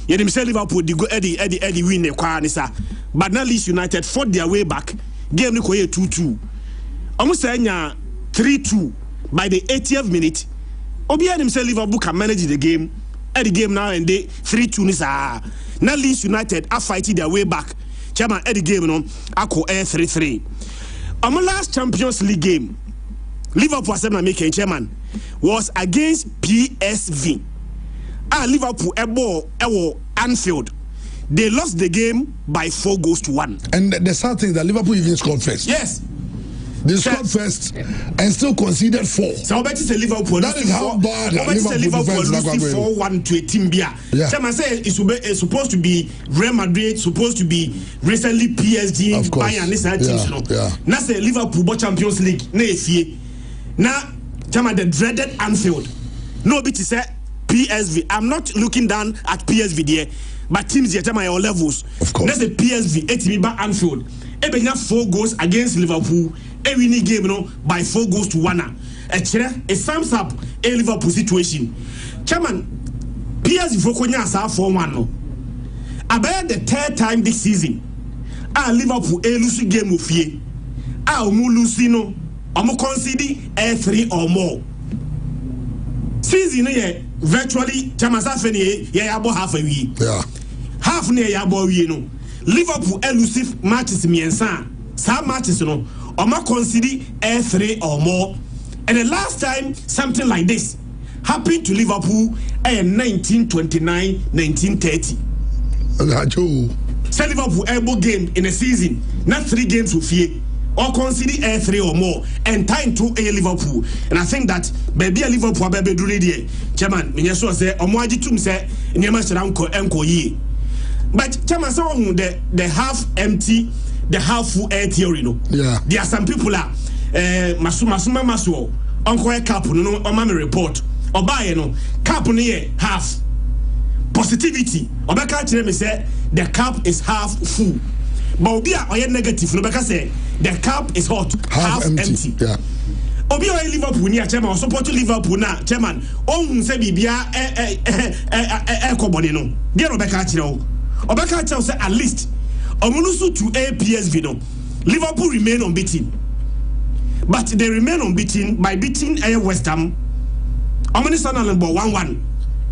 You say Liverpool they go Eddie win the Kwanisa. But now Leeds United fought their way back. Game ni 2-2. Almost saying 3-2 by the 80th minute. Obianim say Liverpool can manage the game. At the game now and they 3-2 nisa. Now Leeds United are fighting their way back. Chairman at the game no ako 3-3. Our last Champions League game, Liverpool making chairman was against PSV. Liverpool ebo Anfield. They lost the game by 4-1. And the sad thing is that Liverpool even scored first. Yes. They scored first and still conceded 4. So I bet you say Liverpool. That is how bad Liverpool losing 4-1 to a team. Chairman say it's supposed to be Real Madrid, supposed to be recently PSG, Bayern, this teams. Now say Liverpool bought Champions League. Now, Chairman, the dreaded Anfield. No bit say PSV. I'm not looking down at PSV there, but teams here, Chairman, all levels. Of course. That's the PSV. 8 by Anfield. They have 4 goals against Liverpool. A winning game, by 4-1. It sums up a Liverpool situation. Chairman, PSV Fokonya sa 4-1. About the 3rd time this season, Liverpool a lose game of ye. Lucino. I'm conceding 3 or more. Season here virtually Jamasafeni about half a week. Yeah. Half near Yabo, Liverpool elusive matches miensa. Some matches I'm conceding 3 or more. And the last time something like this happened to Liverpool in 1929-1930. Say Liverpool able game in a season, not 3 games with fear. Or consider 3 or more and time to a Liverpool. And I think that baby a Liverpool baby do ready. Chairman, when you say Omwaji Tum say Nyama Sharanko Enko ye. But Chairman so the half empty, the half full air theory. Yeah. There are some people Masuma Uncle Cap no Omami report. Or buy cap half. positivity. Obeka tell me say the cup is half full. But obi a oye negative no beka say the cup is hot, half empty. Yeah. Obi oye Liverpool ni a chairman support Liverpool na chairman. Ohun say bibia kobone no. Dia no beka tell o. Obeka tell say at least omulusu to PSV no. Liverpool remain unbeaten. But they remain unbeaten by beating West Ham. Omuni Sunderland ball 1-1.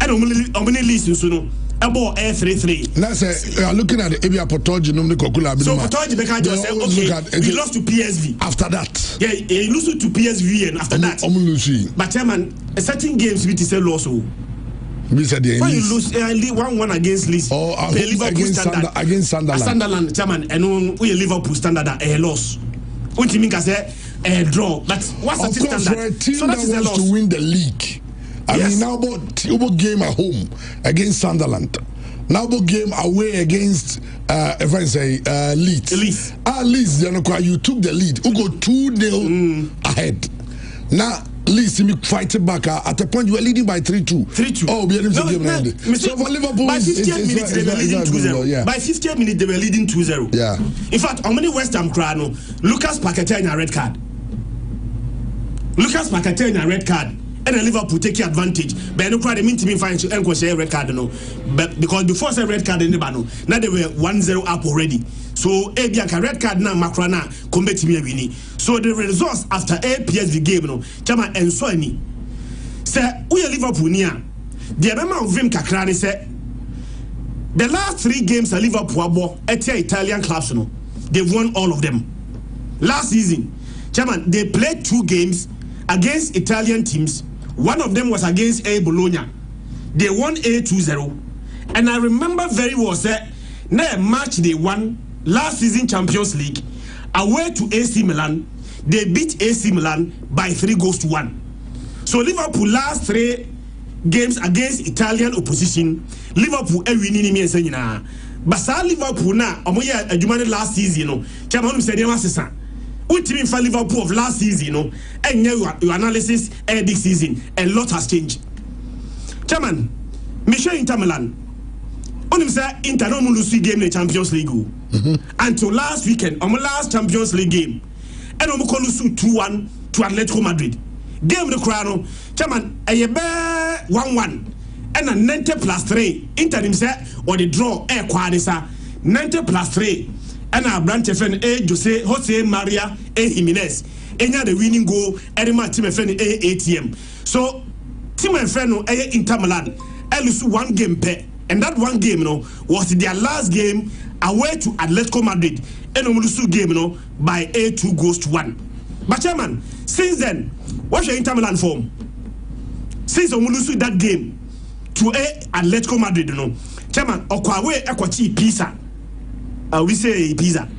And omuni Leeds no. About 3-3. Now say looking at the Ebia Potoji number Kokula. So Potoji Beka just say okay, we lost to PSV. After that, yeah, he lost to PSV and after that. But chairman, a certain games we say loss. When you lose 1-1 against Leeds, Liverpool standard against Sunderland, chairman, and we Liverpool standard a loss. What you mean say a draw? But what's the standard? For a team so that wants to win the league. I mean, now about game at home against Sunderland. Now about game away against, if I say, Leeds. Leeds, you took the lead. You go 2-0 ahead. Now, Leeds, you fight it back. At the point, you were leading by 3-2. 3-2. Oh, we are so for Liverpool, by 15 minutes, they were leading 2-0. Yeah. By 15 minutes, they were leading 2-0. Yeah. In fact, how many West Ham crano? Lucas Paquetá in a red card. Lucas Paquetá in a red card. And Liverpool take advantage. But no crowd mean to me find a red card no. But because before say red card in the bano, now they were 1-0 up already. So Bianca red card now Macrana come to me winning. So the results after PSV game no, chama and so any. Say we are Liverpool near. The amount of Vim Kakrani say the last 3 games at Liverpool bought at Italian clubs no, they've won all of them. Last season, chairman, they played 2 games against Italian teams. One of them was against Bologna. They won 2-0. And I remember very well that na match they won last season Champions League away to AC Milan. They beat AC Milan by 3-1. So Liverpool last 3 games against Italian opposition, Liverpool winning me and na. But Liverpool na omoya adwumane last season no. Chairman said dem asesa. What team for Liverpool of last season, and your analysis this season, a lot has changed. Chairman, Michel Inter Milan, only say Inter no lose game in the Champions League. Until last weekend, on the last Champions League game, and on lose 2-1 to Atletico Madrid. Game the crown, Chairman, a 1-1 and a 90+3. Inter himself or the draw air quadrisa 90+3. And our branch FN Jose Maria Jimenez. Enya the winning goal, and my team FN ATM. So, team FN Inter Milan, lose 1 game per, and that 1 game was their last game away to Atletico Madrid. And lose game by 2-1. But chairman, since then, what's your Inter Milan form? Since lose that game to Atletico Madrid, chairman, Okwawe Ekwachi Pisa. We say Pisa.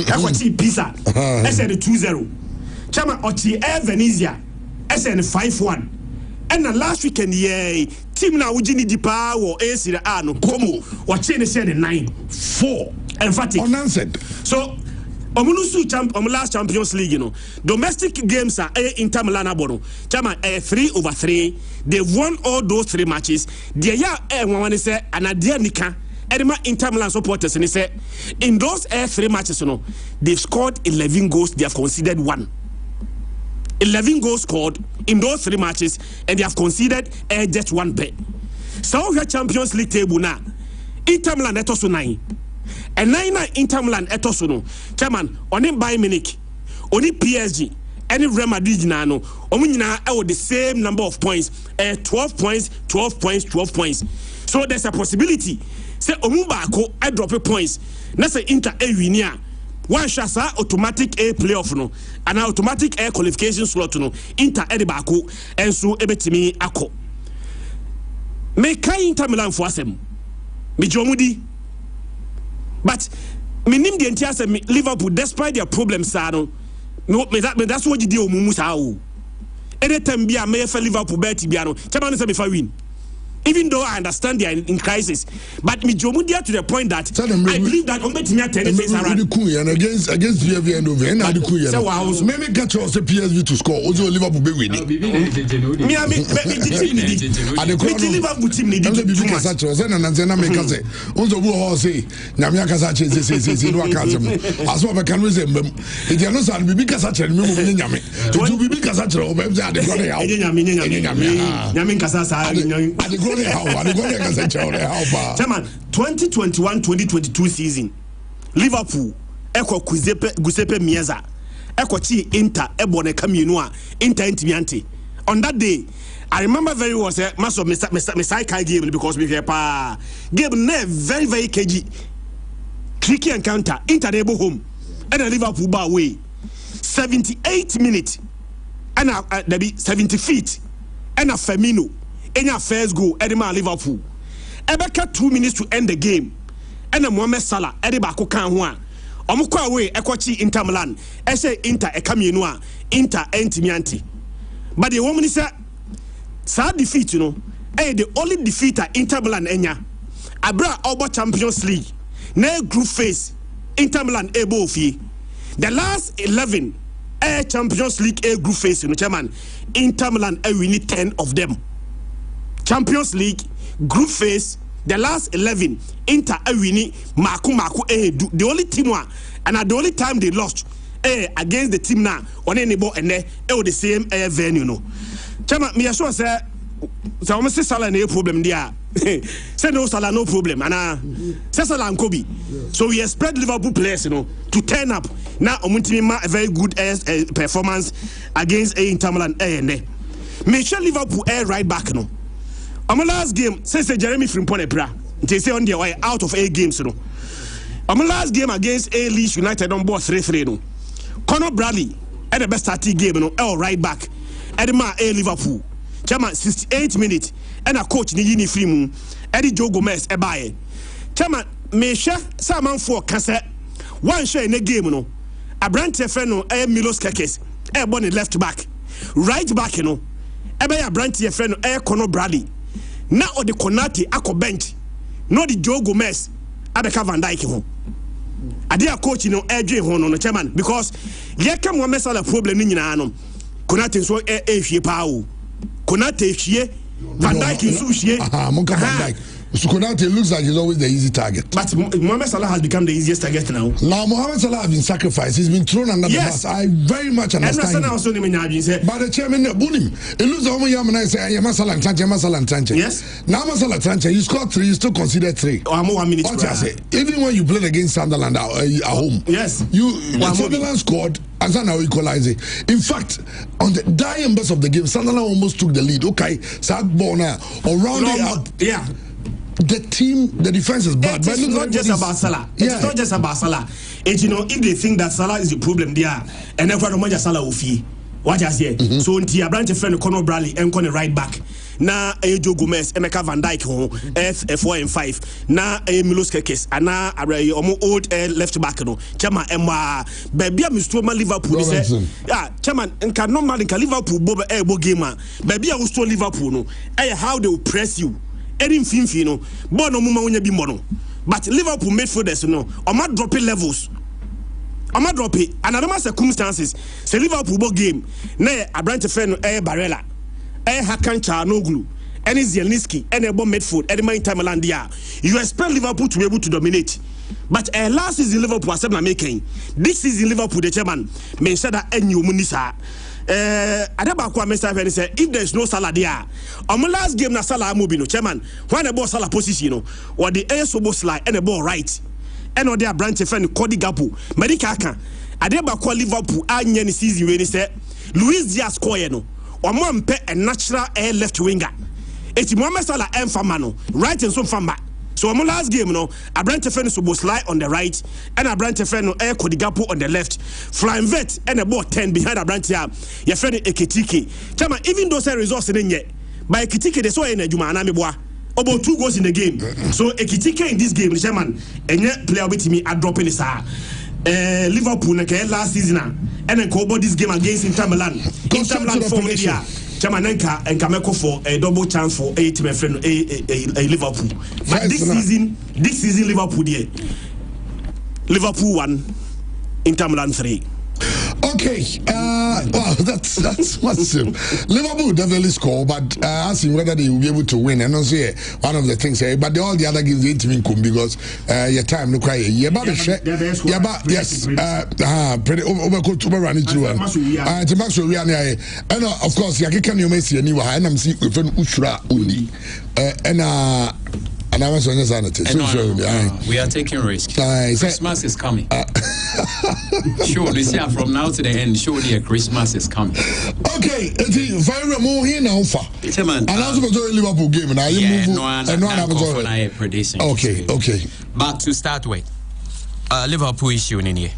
Equity Pisa. SN 2-0. Chama Ochi Venezia. SN 5-1. And the last weekend, team now Ujini Dipa or AC the Ano Como or Chene said 9-4. Emphatic. Unanswered. So Omulusu last Champions League, domestic games are Inter Milan abono. Chama 3/3. They've won all those 3 matches. Dia one say Anadia Nika. Edema Inter Milan supporters and they say in those 3 matches, they've scored 11 goals, they have conceded 1. 11 goals scored in those 3 matches, and they have conceded just 1 bet. So we have Champions League table now. Inter Milan etoso 9. And 9 Inter Milan etoso no. Chairman, only Bayern Munich, only PSG, any Real Madrid na no. Omo nyina have the same number of points, 12 points, 12 points, 12 points. So there's a possibility. Say Omubako I drop points. Na say Inter winia. One shasa automatic A playoff no. An automatic air qualification slot no. Inter Edibako and so ebetimi ako. Me kai Inter Milan for asem. Me jomudi. But me nim the entire Liverpool despite their problems no. That's what you do omumu sa o. Anytime bia me for Liverpool bet bia no. Chama no say me fa win. Even though I understand they are in crisis, but me Jomudia to the point that I believe that Ometimia tennis around against PSV and over. And I do maybe get us a PSV to score. Also Liverpool be winning. Liverpool team need to be too much. And make us say, also who say, Namia Casace says, no Casam. As well, I can remember. If you are not sad, be Casace, remember Yami. To be Casace, or maybe I did Yamin Casasa. Chairman, 2021-2022 season, Liverpool, Eko Giuseppe Meazza, Eko Chi Inter, Ebone Caminoa, Inter Intimiante. On that day, I remember very well, Master Mr. Kai game because we have game very, very cagey, tricky encounter, Inter neighbor home, and a Liverpool bar away. 78 minutes, and there be 70 feet, and a Firmino. In your first goal, Edema Liverpool. Ebeka 2 minutes to end the game. And Mohamed Salah, Edibako Kanwa. Omukwa away, Ekwachi Inter Milan. Ese Inter Ekaminoa, Inter Entimianti. But the woman is sad defeat, you know. The only defeater Inter Milan enya. Abra Oba Champions League. Ne group phase. Inter Milan ebo fi. The last 11 Champions League group phase, you know, chairman. Inter Milan we need 10 of them. Champions League group phase, the last 11 Inter winning Maku the only team one and the only time they lost against the team now on any ball and the same venue no. Chama me sure say so we say Salah no problem there. Say no Salah no problem and say Salah and Kobe. So we expect Liverpool players, you know, to turn up. Now a very good performance against Inter Milan make sure Liverpool right back, you know. On my last game, say Jeremy Frimpong Ebra. They say on their way out of 8 games, you know. On my last game against Leeds United on board 3-3, no. Conor Bradley at the best starting game, you know, right back. At the man Liverpool. Chairman 68 minutes. And a coach ni Yini Frimu. Eddie Joe Gomez Ebaye. Chairman, me share Saman for cassette. One share in the game, you know. A brand friend, Milos Kekes. Born left back. Right back, you know. Ebaya brand friend, Conor Bradley. Now the Konate ako bench, no the Joe Gomez, Abeka Van Dijk home. Adia coach no no chairman because ye come one mesala problem ni nyina no. Konate so hwie pa o. Konate hwie Van Dijk so hwie. Monka Van Dijk. So Konate looks like he's always the easy target. But Mohamed Salah has become the easiest target now. Now Mohamed Salah has been sacrificed. He's been thrown under the bus. I very much understand. But the chairman Bunim, it looks like Yamana say Yamasala and Tranche. Yes. Now Masala Tranche, you scored 3, you still considered 3. Or more 1 minute. Even when you played against Sunderland at home. Yes. Sunderland scored and now equalized it. In fact, on the dying best of the game, Sunderland almost took the lead. Okay, Sad Bona around yeah. The team, the defense is bad. It's not just about Salah. It's not just about Salah. It's, you know, if they think that Salah is the problem there, and then for Salah will fee. What I say? So until a branch of friend Conor Bradley and Conor right back. Na Joe Gomez, Emeka Van Dijk F4 and 5. Na Milos Kekes, and na old left back no. Chama Emma baby Mr. Liverpool say. Yeah, Chairman, and can normally Liverpool bob game. Baby I will store Liverpool no. How they will press you. Erin Finfi no, Bono Muma Unya Bimono. But Liverpool midfielders no, or not dropping levels. I'm not dropping. And under circumstances, say Liverpool ball game. Ne a branch of friend Barella, Hakan Chanoglu, any Zielinski, any bomb midfield, any main time Landia. You expect Liverpool to be able to dominate. But last season Liverpool was making. This season Liverpool the chairman mentioned that any Munisa. Adabakwa Mr. say if there's no Salah there, on my last game na Salah Mobino chairman, when the ball Salah position, you know, or the Airsobo slide and the ball right, and on their branch friend Cody Gapu, Medicaka, Adabakwa Liverpool, any season when he said Luis Diaz score no, or one pet a natural air left winger. It's Mohamed Salah and Famano, right and some Famba. So on my last game, you know, a branch friend Subo slide on the right, and a branch friend Air Cody Gapu on the left, flying vet and a ball 10 behind a branch here. Your friend Ekitike. Chama, even those results in yet. By Ekitike, they saw in a Jumanamibwa. About 2 goals in the game. So Ekitike in this game, Chairman, and yet player with me are dropping this. Liverpool last season, and then cover this game against Inter Milan. Inter Milan form media. Chairman enka meko for a double chance for a team friend a Liverpool. But this season Liverpool there. Liverpool 1, Inter Milan 3. Okay, well, that's massive. Liverpool definitely score, but asking whether they will be able to win, and also one of the things. But all the other games they didn't come because your time no cry. Yeah, but yes, pretty over to run it through. To make sure we are there, and of course, you can you may see anywhere, and I'm seeing with Ushra only, and I was on the sanity. We are taking risks. Christmas is coming. Sure, this year from now to the end, surely a Christmas is coming. Okay, very more here now. And also for the Liverpool game, and I move prediction. Okay. But to start with, Liverpool issue in here.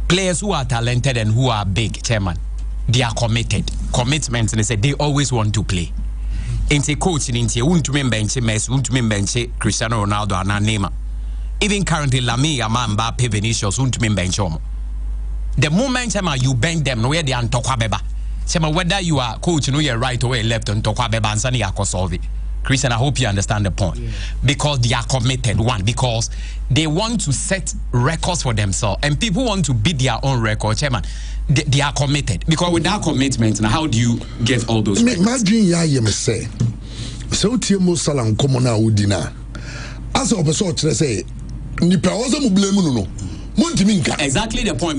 Players who are talented and who are big, Chairman, they are committed. Commitment, and they say they always want to play. Into coaching, into won't bench Messi, won't bench Cristiano Ronaldo and Neymar. Even currently, Lamine Yamal, Mbappe, Vinicius, won't bench them. The moment you bench them, no way they are Tokwabeba. Sema whether you are coaching, no you're right or left on Tokwabeba and Sani Akosolve. Christian, I hope you understand the point. Yeah. Because they are committed, one, because they want to set records for themselves, and people want to beat their own record, Chairman. They are committed. Because without commitment, now how do you get all those records? Imagine you say, so Timo Salam Komona Udina. As a person say, Nipa also blame no. Exactly the point.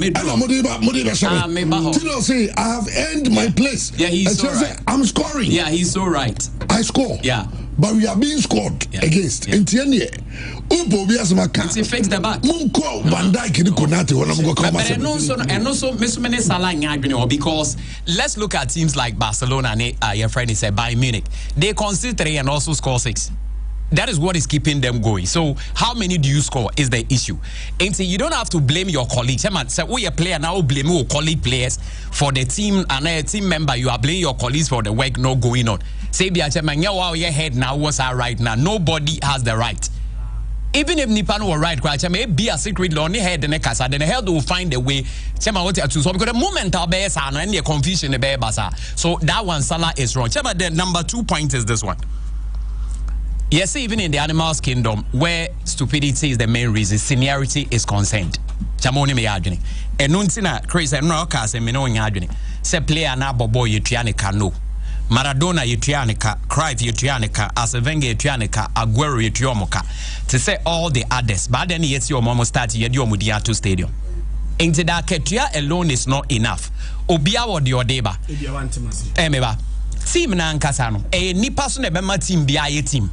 Say I have earned my place. Yeah, he's so right. I'm scoring. Yeah, he's so right. I score. Yeah. But we are being scored against. And Tienye, Upo Biasmaka. It's fix the back. Munko Van Dijk in Konate when I'm going to come. And also, Miss Mene Salah, because let's look at teams like Barcelona and your friend said Bayern Munich. They concede 3 and also score 6. That is what is keeping them going. So how many do you score is the issue. And so you don't have to blame your colleagues. Say, we a player now blame your colleague players for the team and a team member. You are blaming your colleagues for the work not going on. Say, be a chairman, your head now was right now. Nobody has the right. Even if Nipan were right, may be a secret lonely head and a casa, then the hell will find a way. Chema what to so because the moment I'll be and the confusion the bear basa. So that one Salah is wrong. Chema, the number 2 point is this one. Yes, even in the animals kingdom, where stupidity is the main reason, seniority is concerned. Chamoni me yadwini. Enuntina Chris and Rokas and Mino yadwini. Se player na bobo yutrianica no. Maradona yutrianica, Cruyff yutrianica, Asavenga yutrianica, Aguero yutriomoka. To say all the others, but then yes, your mom start yedio Mudiatu Stadium. Into that Ketria alone is not enough. Obia what your deba. Emeba. Team na nkasano. Ni person e bema team bia team.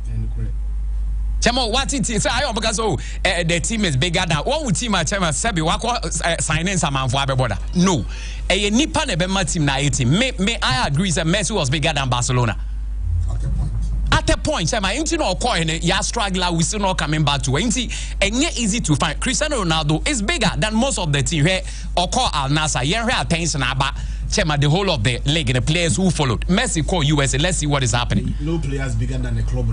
Chemo what it is say ayo because the team is bigger than one team chema sebi wako signing some man for abeboda. No. Nipa na bema team na team. May I agree that Messi was bigger than Barcelona. At a point, chema into no call ya struggler we still not coming back to it. Ain't easy to find. Cristiano Ronaldo is bigger than most of the team here or call Al Nassr. Yen attention about Chema, the whole of the league and the players who followed. Messi call USA. Let's see what is happening. No players bigger than the club.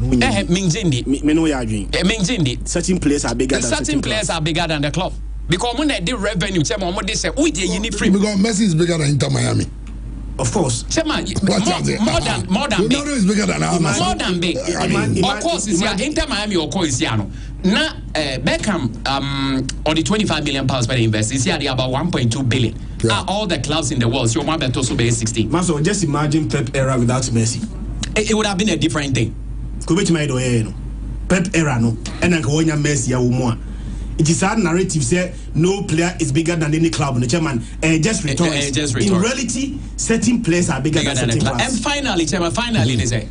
Certain players are bigger. Certain players are bigger than the club because when they do revenue, Chema, what they say, we you need free. Because Messi is bigger than Inter Miami. Of course. Chema, more than big. Ronaldo is bigger than more than big. Of course, it's here. Inter Miami, of course, it's here. Now, Beckham, on the £25 million by the invest, is here about 1.2 billion. Yeah. All the clubs in the world, so one bet also be 16. Maso, just imagine Pep era without Messi. It would have been a different thing. Pep era no, and then Messi ya umwa. It is our narrative say no player is bigger than any club. No chairman, just rhetorics. In reality, certain players are bigger than certain clubs. And finally, chairman, they say.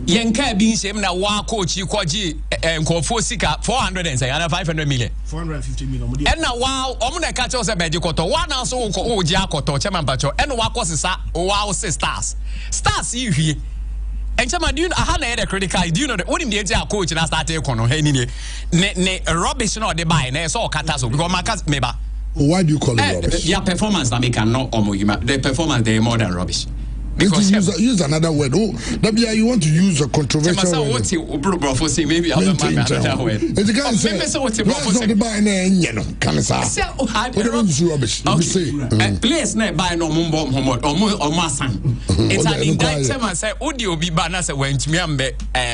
Yenka being shame na wa coach you kwaji nkofo sika 400 and say 500 million 450 million and now wow omuna catch us be koto one now so o ji akoto chairman pacho and wa kwasisa wow stars you here and chairman do you aha na the critical do you know when him dey coach na start ekono he ni ne rubbish no dey buy na so kata so because market meba why do you call it rubbish their performance na make no the performance they more than rubbish. Because use another word. Oh, Dabia, you want to use a controversial word. What's your bro say? Maybe I'll have another word. It's the guy say, "Let's not buy any, you know, can I say? Whatever is rubbish." Okay. Players not buy no mumbo or masan. It's an indictment. Say, "Audio be banner say when me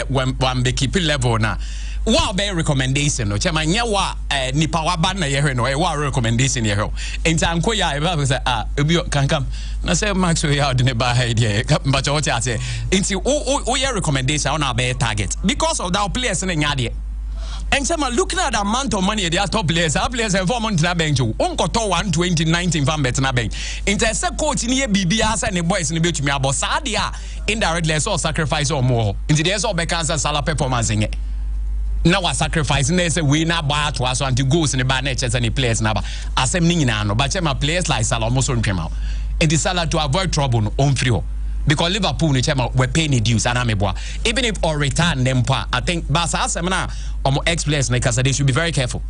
when be keep level na." Wa be recommendation no chema nya wa nipa wa ban na ye hwe no e wa recommendation ye hwe enta anko ya e ba say obi kan kam na say max we ya de ba ha ide ba cho what ase enti o ye recommendation on be target because of that players na nya de and chema looking at the amount of money they are top players our players for month na bench onko to 12019 van bet na bench enta say coach ni ye bibia say ne boys ni betumi abo sa de a indirectly so sacrifice or more enti they so be cancer sala performance nye now we sacrifice na say we na buy to us until goals in the bar net any players na ba asem ni nyina no but chema players like Salah almost on twema and the Salah to avoid trouble no on free because Liverpool ni chema we pay ni dues and ameboa even if or return them pa I think Barca asem na ex players na kasa they should be very careful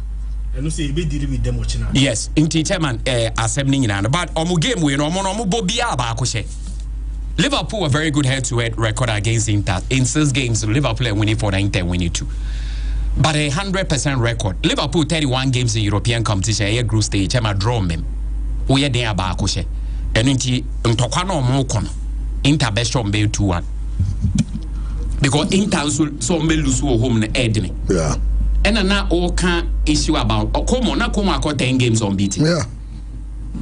and you say be deal with them watching yes in chairman asem ni nyina no but game we no bo bia ba akoshe Liverpool a very good head-to-head record against Inter in 6 games Liverpool winning 4 Inter winning 2. But a 100% record. Liverpool 31 games in European competition. A group stage. I'm a draw mem. We are there about Koshe. And inti Ntokano Mokono. Inter best on Bay 2-1. Because Inter so me lose home na Edney. Yeah. And now all can issue about Okomo na Koma 10 games unbeaten. Yeah.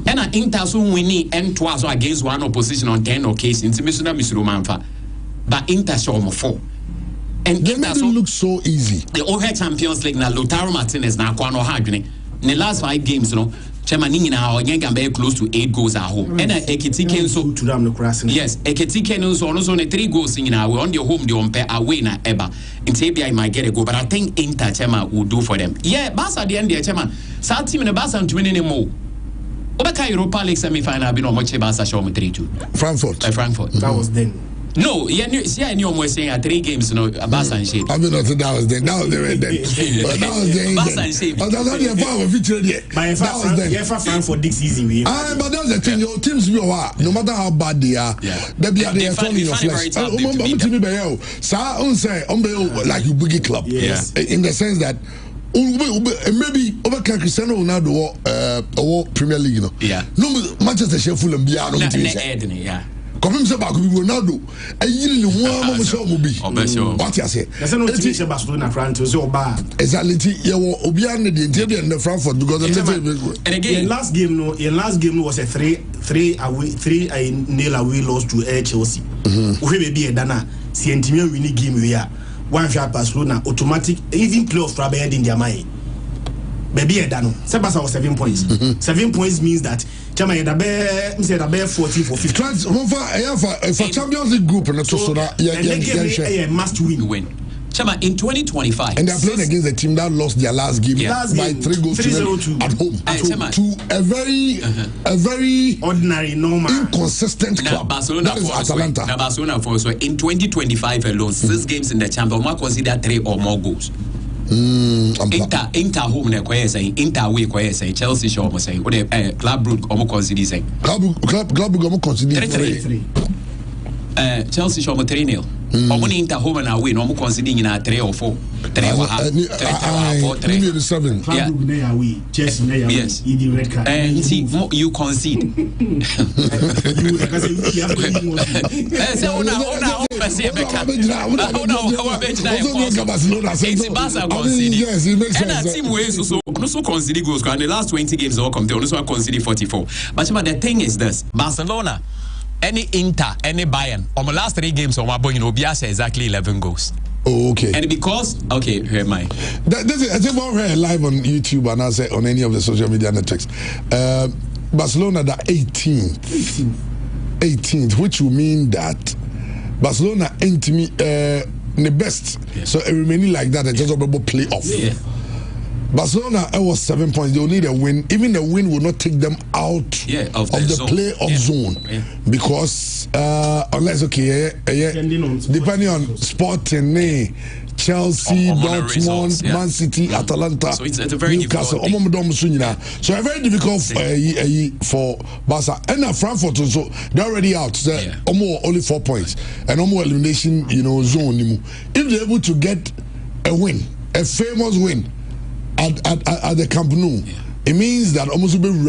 And Inter so winning and twice against one opposition on 10 occasions. Misuna Misurumanfa. But Inter show 4. And they made it look so easy. The OHA Champions League na Lautaro Martinez na kwano hardwine. In the last 5 games, you know, Chema Nina or Yangambe close to 8 goals at home. And Ekitike so to them the crossing. Yes, Ekitike also 3 goals in our on your home, the umpire away na Eba. In Tabia might get a go, but I think Inter Chema will do for them. Yeah, Barca at the end there, Chema. South team in the Barca and winning more. Obeka Europa League semi-final been on much Barca show me 3-2. Frankfurt. Frankfurt. That was then. No, I knew almost saying 3 games, you know, Barca and shape. I mean, not that was then. That was the then. But that was the Barca and shape. But that's not the power feature yet. That was then. Yeah, for Frankfurt this season. But that's the thing. Your teams be what? No matter how bad they are, they are turning your flesh. Like you boogie club. Yes. In the sense that. Maybe over Cristiano Ronaldo or Premier League, you know. Yeah. No, Manchester Sheffield and beyond. Yeah. Come him say back with Ronaldo. I yield one moment so will be. What you say? There's no team Barcelona France to so bad. Exactly. You were Obian the interior and the Frankfurt because and again last game was a 3-0 away loss to Chelsea. We be a dana. See Antimia winning game we are. One shot Barcelona automatic even playoff trouble in their mind. Maybe a dano. Sebasa was 7 points. 7 points means that Chama said a bear 40 for 50. For Champions League group and a must win. Chama in 2025. And they're playing against the team that lost their last game by 3 goals at home. To a very ordinary, normal, inconsistent club. Barcelona that is Atalanta. Now Barcelona for so in 2025 alone, 6 games in the Champions, one consider 3 or more goals. Inter home ne kwaye say Inter away kwaye say Chelsea show mo say Club Brugge omo consider say Club Brugge omo consider 3-3 Chelsea show mo 3-0 omo ni Inter home and away no omo consider nyina 3 or 4 3 or half 3 3 7 Club Brugge ne away Chelsea ne away yes the red card and see you concede you say una say beka it's Barca concede yes it makes sense and that team way so concede goals and the last 20 games all come also concede 44 but the thing is this Barcelona any Inter any Bayern on the last 3 games on my boy Obiasha exactly 11 goals. Oh, okay. And because here am I. This is I think we're live on YouTube and I say on any of the social media networks. Barcelona the 18th, which will mean that Barcelona ain't me the best. Yeah. So it remaining like that. It's just about playoff. Yeah. Barcelona was 7 points. They will need a win. Even a win will not take them out of the playoff zone because unless depending on Sporting, Chelsea, Dortmund, Man City, Atalanta, so it's a very Newcastle. So a very difficult for Barca. And Frankfurt also, they're already out. They're only 4 points and almost elimination, zone. If they're able to get a win, a famous win at the Camp Nou, it means that almost will be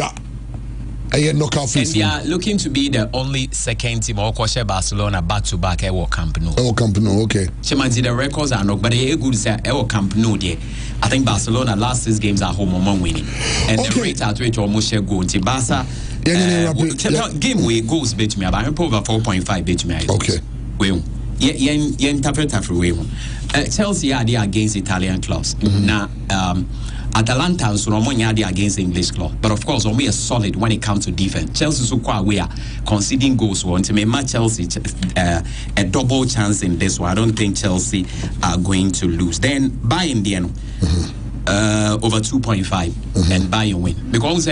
knockout phase. And they are looking to be the only second team or Barcelona back-to-back at Camp Nou. Camp Nou, okay. The records are not, but they good say Camp Nou there. I think Barcelona last 6 games at home among winning, and the rate at which almost share go into Barca. Game way goals bet me, but I'm over 4.5 bet me. Okay. Well, Chelsea are there against Italian clubs. Now, Atalanta and Solomon are there against the English club. But of course, we are solid when it comes to defense. Chelsea so quite we are conceding goals. Want to make Chelsea a double chance in this one. I don't think Chelsea are going to lose. Then Bayern over 2.5 and Bayern win because.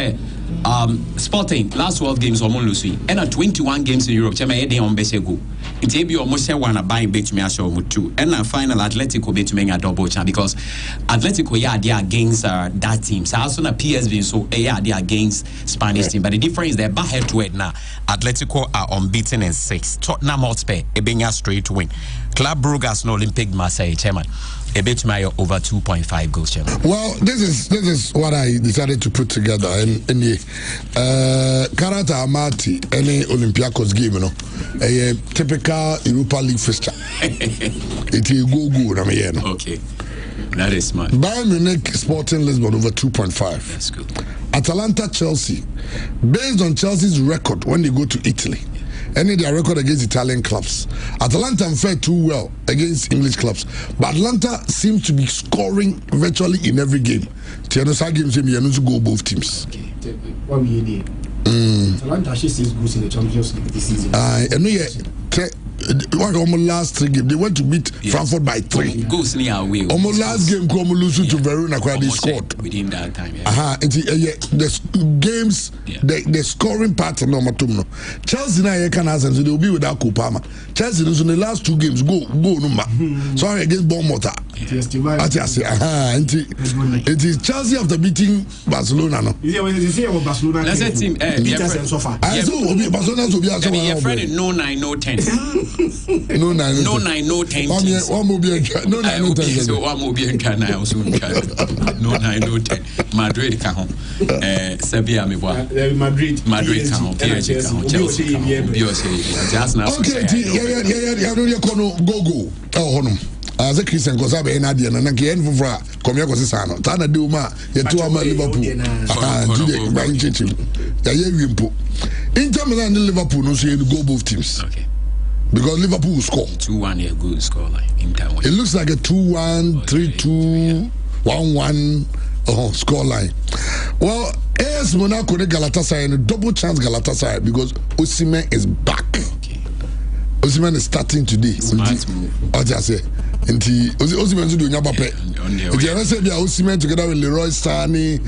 Sporting last 12 games almost lose and 21 games in Europe. Chema yede on bese go. It be almost share one buying bet me show 2. And final Atletico bet me a double chance because Atletico they against that team. So also na PSV so they against Spanish team. But the difference is they're back head to head now. Atletico are unbeaten in 6. Tottenham Hotspur a being a straight win. Club Brugge has no Olympic Marseille chairman. A bit my over 2.5 goals, chairman. Well, this is what I decided to put together in the Karata Amati any Olympiacos game, a typical Europa League fixture. It will go good, Okay, that is smart. Bayern Munich Sporting Lisbon over 2.5. That's good. Atalanta Chelsea, based on Chelsea's record when they go to Italy. Any their record against Italian clubs. Atalanta fared too well against English clubs, but Atalanta seems to be scoring virtually in every game. Tianosa games you to go both teams. What we did. Atalanta actually 6 goals in the Champions League this season. Last 3 games they went to beat Frankfurt by 3. Goals near away. Almost last game come lose to Verona where they scored within that time. The games the scoring pattern no matumno. Chelsea na you can answer so they will be without Kupama. Chelsea in the last 2 games go number. So against Bournemouth. It is Chelsea after beating Barcelona no. Barcelona. Let's say team beat us and so far. Barcelona to be a your friend no 9 no 10. No 9 no 10. One more be no 9 no 10. So one more be I also no 9 no 10. Madrid can home. Sevilla me boy. Madrid can home. PSG can home. Chelsea can home. Just now. Okay, yeah, go. Oh, honum. As a Christian, because I'm an idea, and I can't for come here because I'm Tana Duma, you're 2 hours Liverpool. Inter Milan and Liverpool, no, so you go both teams. Okay. Because Liverpool score 2-1, a good score like Inter. It looks like a 2-1, 3-2, 1-1 score line. Well, AS Monaco and Galatasaray and a double chance Galatasaray because Osimhen is back. Okay. Osimhen is starting today. Smart move. I just say. Osimhen to do Nyabape. If you say Osimhen together with Leroy Sane,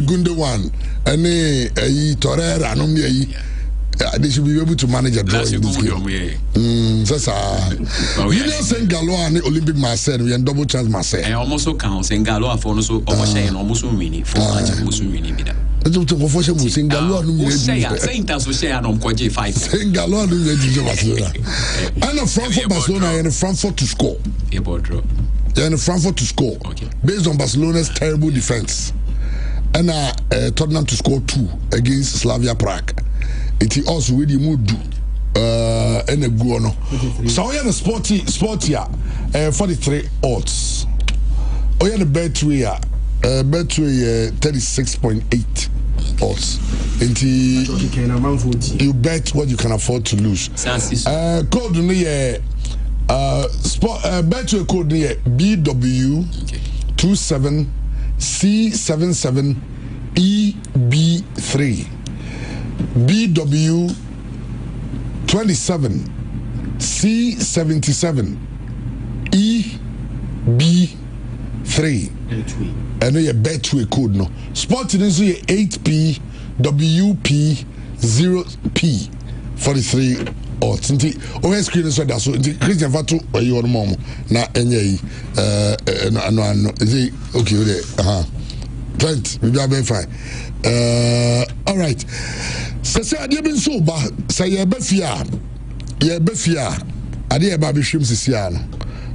Gundogan, and Torreira, they should be able to manage a draw in this game. Senghalo and Olympic Marseille, we have double chance Marseille. I almost count Senghalo for also overshare and almost winning for almost winning. Senghalo and Frankfurt Barcelona and Frankfurt to score. And Frankfurt to score based on Barcelona's terrible defense. And Tottenham to score 2 against Slavia Prague. It also really mood and a go no. So we have a sporty 43 odds. We have the Betway 36.8 odds. And you bet what you can afford to lose. Code near Betway code near BW27C77EB3. BW 27 C77 EB3 and no Betway code no Sporting is 8P WP 0P 43 Oh, tinti o screen so da so Christian Fatu oyi on mom na enye yi no is okay there Trent we be fine all right say ade bi so ba say ye ba fia ade ye ba be hwem sisia no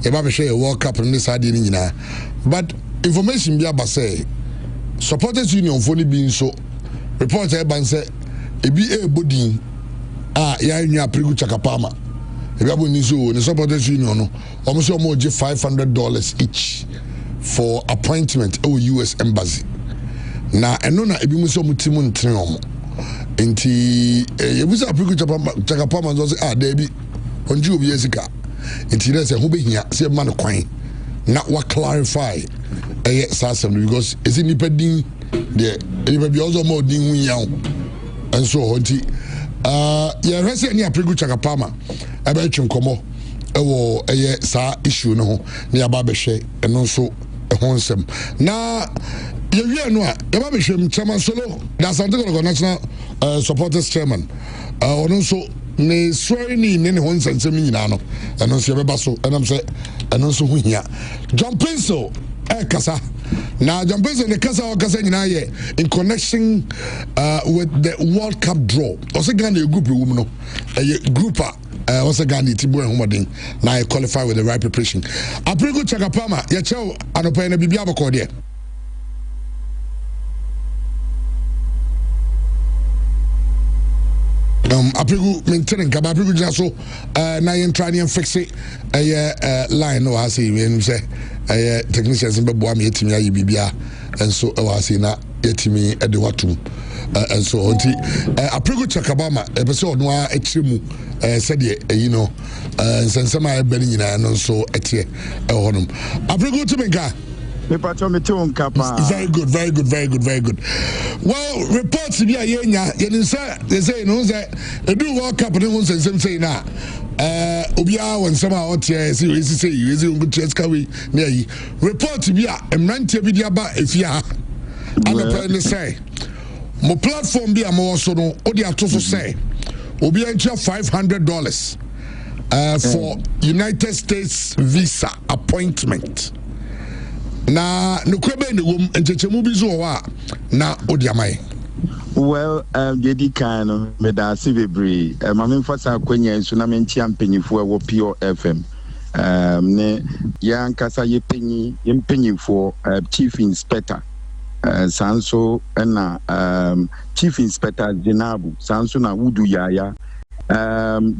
ye ba be hwe ye World Cup ni sa ade ni nyina but information bi aba say supporters union for ni bi so report e ban say ebi ebodin ya nya Prigu Chakapama ebi aboni so ne supporters union no almost $500 each for appointment at US embassy na eno na ebi muso mutimu ntre omo enti yebusa Prigu Chakapama so say Debi onji obi esika enti na say ho behia say man kwan na wa clarify sasem because is it nipadin de ebi bi ozo mo din hu yawo and so honti ya rese ni Prigu Chakapama ebe twinkomo ewo sa issue no ho na ya ba behwe eno so ho nsem na ye wie no a ya ba behwe chairman solo da Asante national supporters chairman ono so ne sorry ni ho nsensem nyina no eno so ye beba so enam se eno so hu hia John Pencil kasa now John Pencil the kasa nyina ye in connection with the World Cup draw also Ghana group woman no grouper also Ghana tibo enhomaden na I qualify with the right preparation Prigu Chakapama ye chew anopa na bibia bako de Prigu maintaining kaba Prigu jaso na yen try and fix it line no I see when say technicians in Babu me yetimi ayi bibia and so I say na yetimi e de watum and so onti Prigu Chakapama e be say ono a ekyiremu said you know sensema e bani nyina no so etie e honum Prigu tumenka very good. Well, reports to be a yenya, they say, no, they do World Cup and they say now. Obia when some out here say you is good chance carry near report to be a rent video about if you are and say my platform be a more so no odia to say Obia $500 for United States visa appointment. Na nukwebe ni enchechemu bizu wa na odiamai. Well, Gedi Kano, Meda Sivibri, Mammy Fasa Quenya, Tsunami Penny for Pure FM. Ne Yan Kasa Yepenny, Yempenny for Chief Inspector Sanso, and Chief Inspector Zenabu, Sansona Wudu Yaya.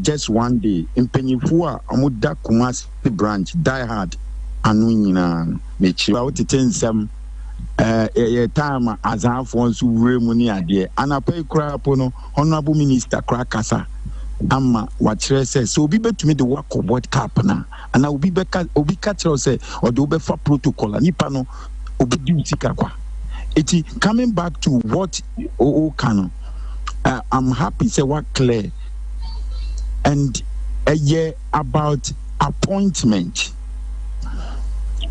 Just one day, in Penny for Amuda Kumas branch, die hard. Anuina mechi out to 10 some time as I want to remuni ade anapay krapono honorable minister krakasa ama wachre say so be to me the work of World Cup na and I will be back obi catcher say or the obefa protocol nipa no obi duty kakwa eti coming back to what Kano I'm happy say what clear and a year about appointment.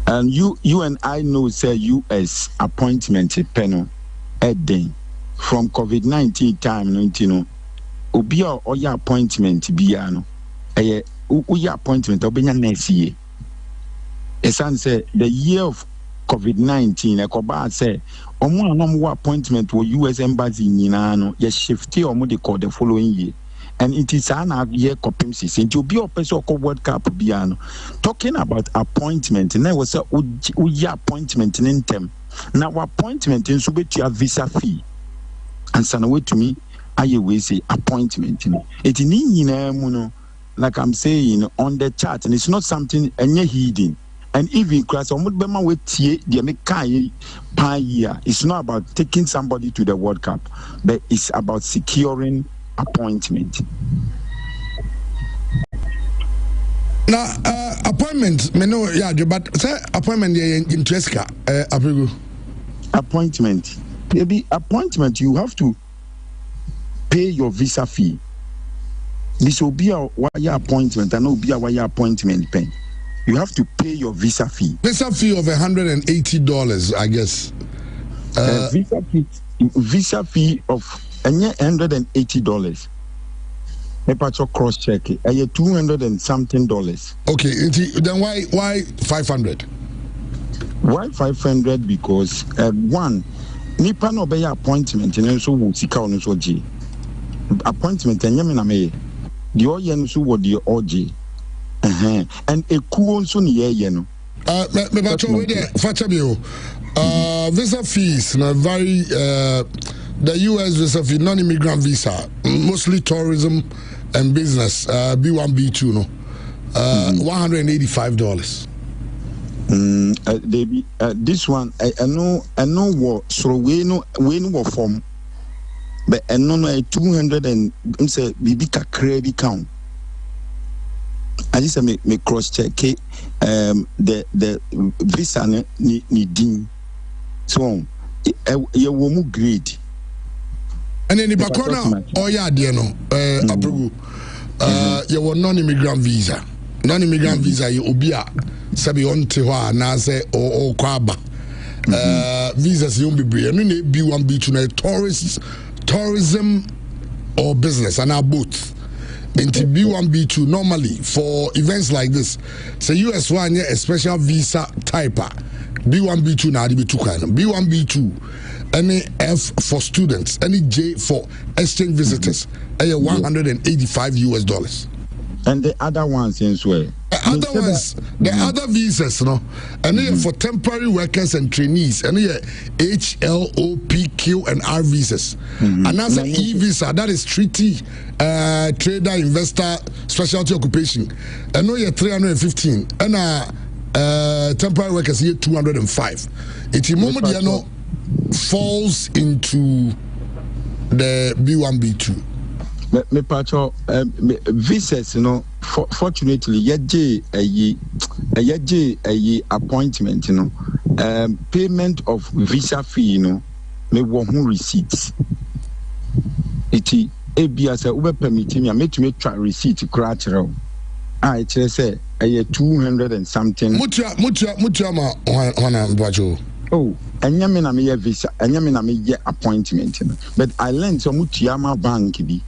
And you and I know say US appointment panel heading from COVID-19 time no know obi or your appointment biano your appointment obenya next year. Esan say the year of COVID-19 ekoba say omo anam appointment wo US embassy nyina no ye shift omo de call the following year. And it is an year copimsis into be a person World Cup piano. Talking about appointment, and I was a appointment in them. Now, appointment in Subeti visa fee. And send away to me, I always say appointment. It in like I'm saying on the chart, and it's not something any hidden. And even class Omudbema with the Mekai per year. It's not about taking somebody to the World Cup, but it's about securing appointment. Now, appointment, me know, yeah, but say appointment in Treska, Aprigu. Appointment, maybe appointment. You have to pay your visa fee. This will be a wire appointment, and will be a wire appointment pen. You have to pay your visa fee. Visa fee of $180, I guess. Visa fee of $180. Me pacho cross check it. $200 and something. Okay, then why 500? Why 500? Because one, nipa no be appointment and so will sika on so G. Appointment and yamina me. The oyen so what the OG. And a cool so near yeno. Me pacho we there Fachabio. Visa fees na very the US visa fee, non-immigrant visa, mostly tourism and business, B1, B2, no, $185. This one, I know what, so we know what form, but I know 200 and say, Bibika credit count. I just me cross check the visa ni ding. So, you will grade. And then the background, oh yeah, dear no, approve. You were non-immigrant visa. Non-immigrant visa, you obia, sabi on tiwa, nase or kwaba. Visas you be brave. I mean, B1, B2, tourism or business, and our both. Into B1, B2, normally for events like this, say US1, a special visa type. B1, B2, now be two kind. B1, B2. Any F for students, any J for exchange visitors, $185. And the other ones as well. The other visas, no, and for temporary workers and trainees, and HLOPQ and R visas. And that's an E visa, that is treaty, trader, investor, specialty occupation. And no, you're 315, and temporary workers here 205. It's a moment you know falls into the B1, B2. Me pacho visas, you know, fortunately, a appointment, you know, payment of visa fee, you know, me want receipts. It ABS over permitting me to try receipt to cratero. I say a 200 and something. Mucha ma oh, and yamina me visa, and yamina me appointment. But I learned some Mutiama bank be.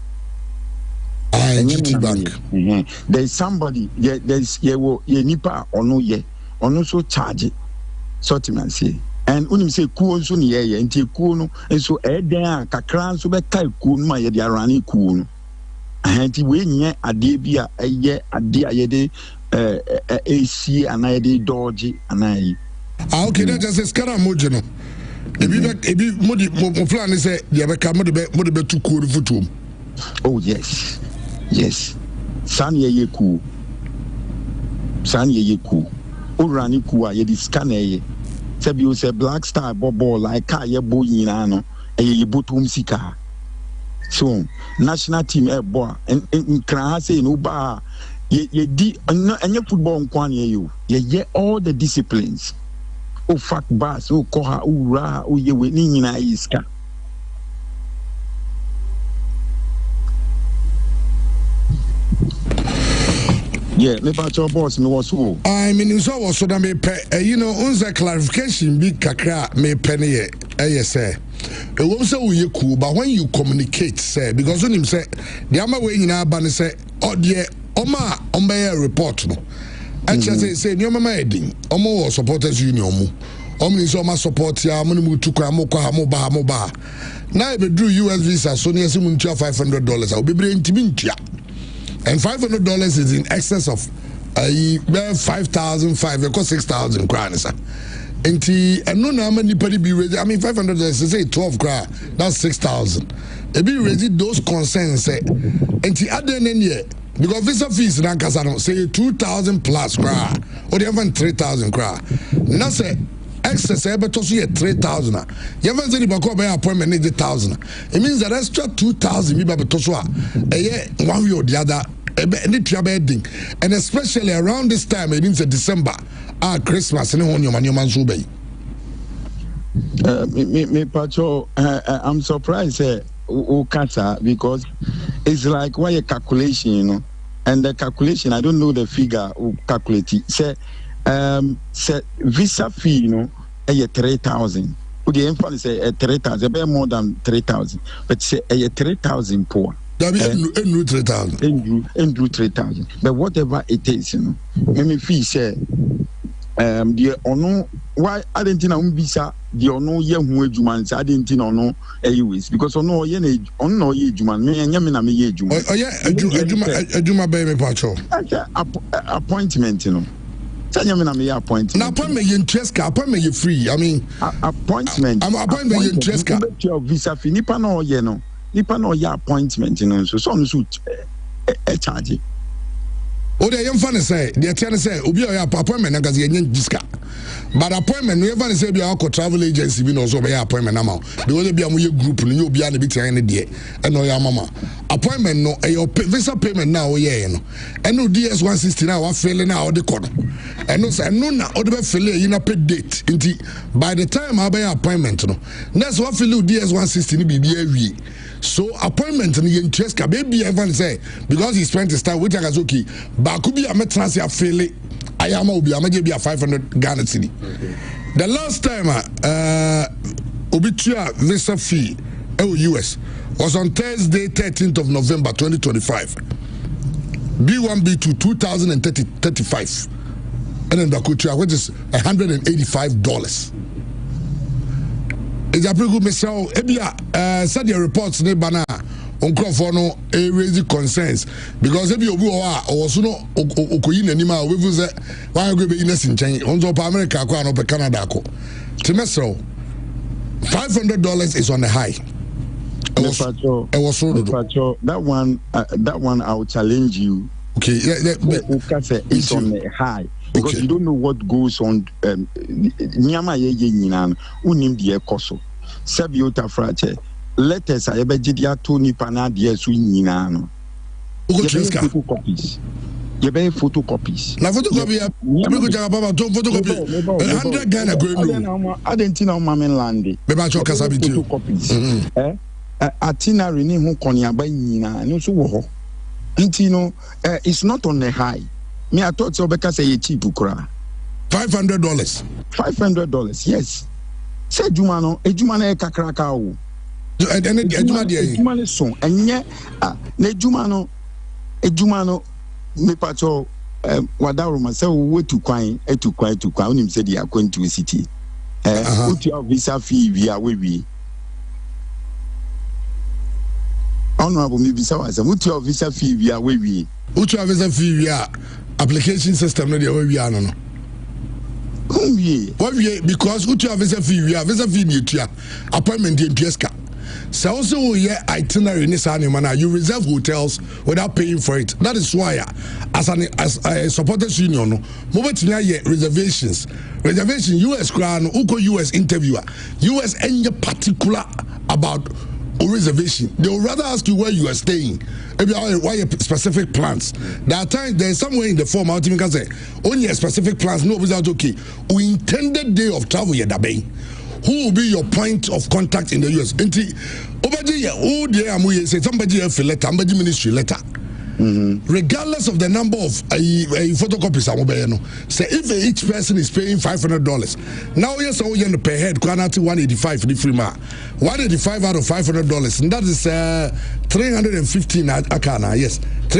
GT Bank. There's somebody, there's nipa or no ye, or no so charge it. Sortiman say. And unim say cool so near ye, and take cool, and so there, Kakran so back cool, my yarani cool. And he win ye a debia a ye a dear ye AC and I did dodgy and I. Okay, that just says Caramojano. If you Modi plan is a Yabaka Modi to cool for. Oh, yes. Yes. Sanya ye cool. Sanya ye cool. Urani kua ye discane ye. Sabi say Black Star bobo like ka ye boy inano ye botum sika. So national team boy and kran say no ba ye di any football nkwan ye you. Ye all the disciplines. O fuck bass, o koha, o ra, o ye we ni na iska. Yeah, me about your boss me was who. I mean, so was so that me you know, unza clarification big kakra me penny say. It won't say we cool, but when you communicate, say because when him say the ama way in our banner say, oh dear, Oma report no. Actually say no mama heading. Omo supporters union. Omni so ma support ya mo mu tukwa mo kwa mo ba. Now be drew US visa so near simu ntua $500. I will be bring ntia. And $500 is in excess of 5,500, it cost 6,000 crowns. And no many penny be ready. I mean, $500 is say 12 crowns. That's 6,000. It be ready those concerns say. And the other year because visa fees in Ankasano say 2,000 plus crowns or they have 3,000 crowns. Now say excess ever to see 3,000. You haven't said about by appointment need 1,000. It means that extra 2,000 maybe to swap. One way or the other. And especially around this time, it means December, Christmas, and me Pacho, I'm surprised, because it's like why a calculation, you know, and the calculation, I don't know the figure who calculate it. Say visa fee, you know, 3,000. The infant say 3,000, more than 3,000, but say 3,000 poor. That be endru 3,000. Endru 3,000. But whatever it is, you know, me feel say the ono why I didn't know bisa the ono ye hu adwuma I didn't know anyways because ono ye ono ye adwuma me nya me na me ye adwuma. Oh yeah, adwuma be me pacho. Appointment, you know. Tanya me na me appointment. Na appointment ye interest ka appointment ye free. I mean appointment. Appointment ye interest ka. Your visa fee nipa na ye no. Nipa na ye appointment, you know. So no suit charge. O de yem fan say, the ten say obi o ya appointment na gazi yenye diska. But appointment no even say be a travel agency bi no so be appointment na ma. The way be am ye group no obi na bi tian ne de e no ya mama. Appointment no e your visa payment na o ye no. E no DS 160 na wa fail na o de kodo. E no say no na o de be fail e na pay date. Nti by the time I buy appointment no. Next wa fail DS 160 ni bi awie. So appointment ni interest ka baby even say because he spent his time with Akazuki but could be a metransi a fail I am obi amaje be a 500 Ghana cedi. The last time obitua visa fee US was on Thursday 13th of November 2025. B1B2 $2,035 and then the kutua which is $185. It's a pretty good message. Ebia said the reports ne bana onkofo no raise concerns because ebi obi o so no okoyi nanima o befu say why go be innocent nchen onzo pa America ko no pe Canada ko timesro $500 is on the high. That one I will challenge you. Okay, it's on the high. Because you don't know what goes on. Nyama ye nyina unim die koso. Sabiota frache. Letters I ebe jidia to nipa na die so nyina no. Photocopies. You buy photocopies. Na photocopy ya me go jaga baba to photocopy 100 Ghana go no. Adentina mamen lande. Me ba cho kasa bi tu. Photocopies. Itinerary ni ho koniaba nyina no so wo ho. Nti no it's not on the high. Me I thought so because say cheap kura. $500. $500, yes. Say ejuma no e kakraka o. Ejuma dey. Ejuma le so enye na ejuma no me pacho wadaru ma say we tu kwan onim say dey akwantu city. Uti visa fee via we. Honorable me visa was uti visa fee via we. Uti visa fee via application system no dey we no. What we because uti visa fee ni etua appointment dey PSK. So also yeah itinerary ni sa na you reserve hotels without paying for it. That is why as a supporters union no mo betimi aye reservation US crown uko US interviewer US any particular about reservation. They will rather ask you where you are staying. Why specific plans. That time there's somewhere in the form out even can say only a specific plans. No, without okay. We intended day of travel yet dabe. Who will be your point of contact in the US? Somebody have a letter, somebody ministry letter. Regardless of the number of photocopies, say if each person is paying $500, now yes, per head, 185 for the free ma, 185 out of $500, and that is 315 akana, yes.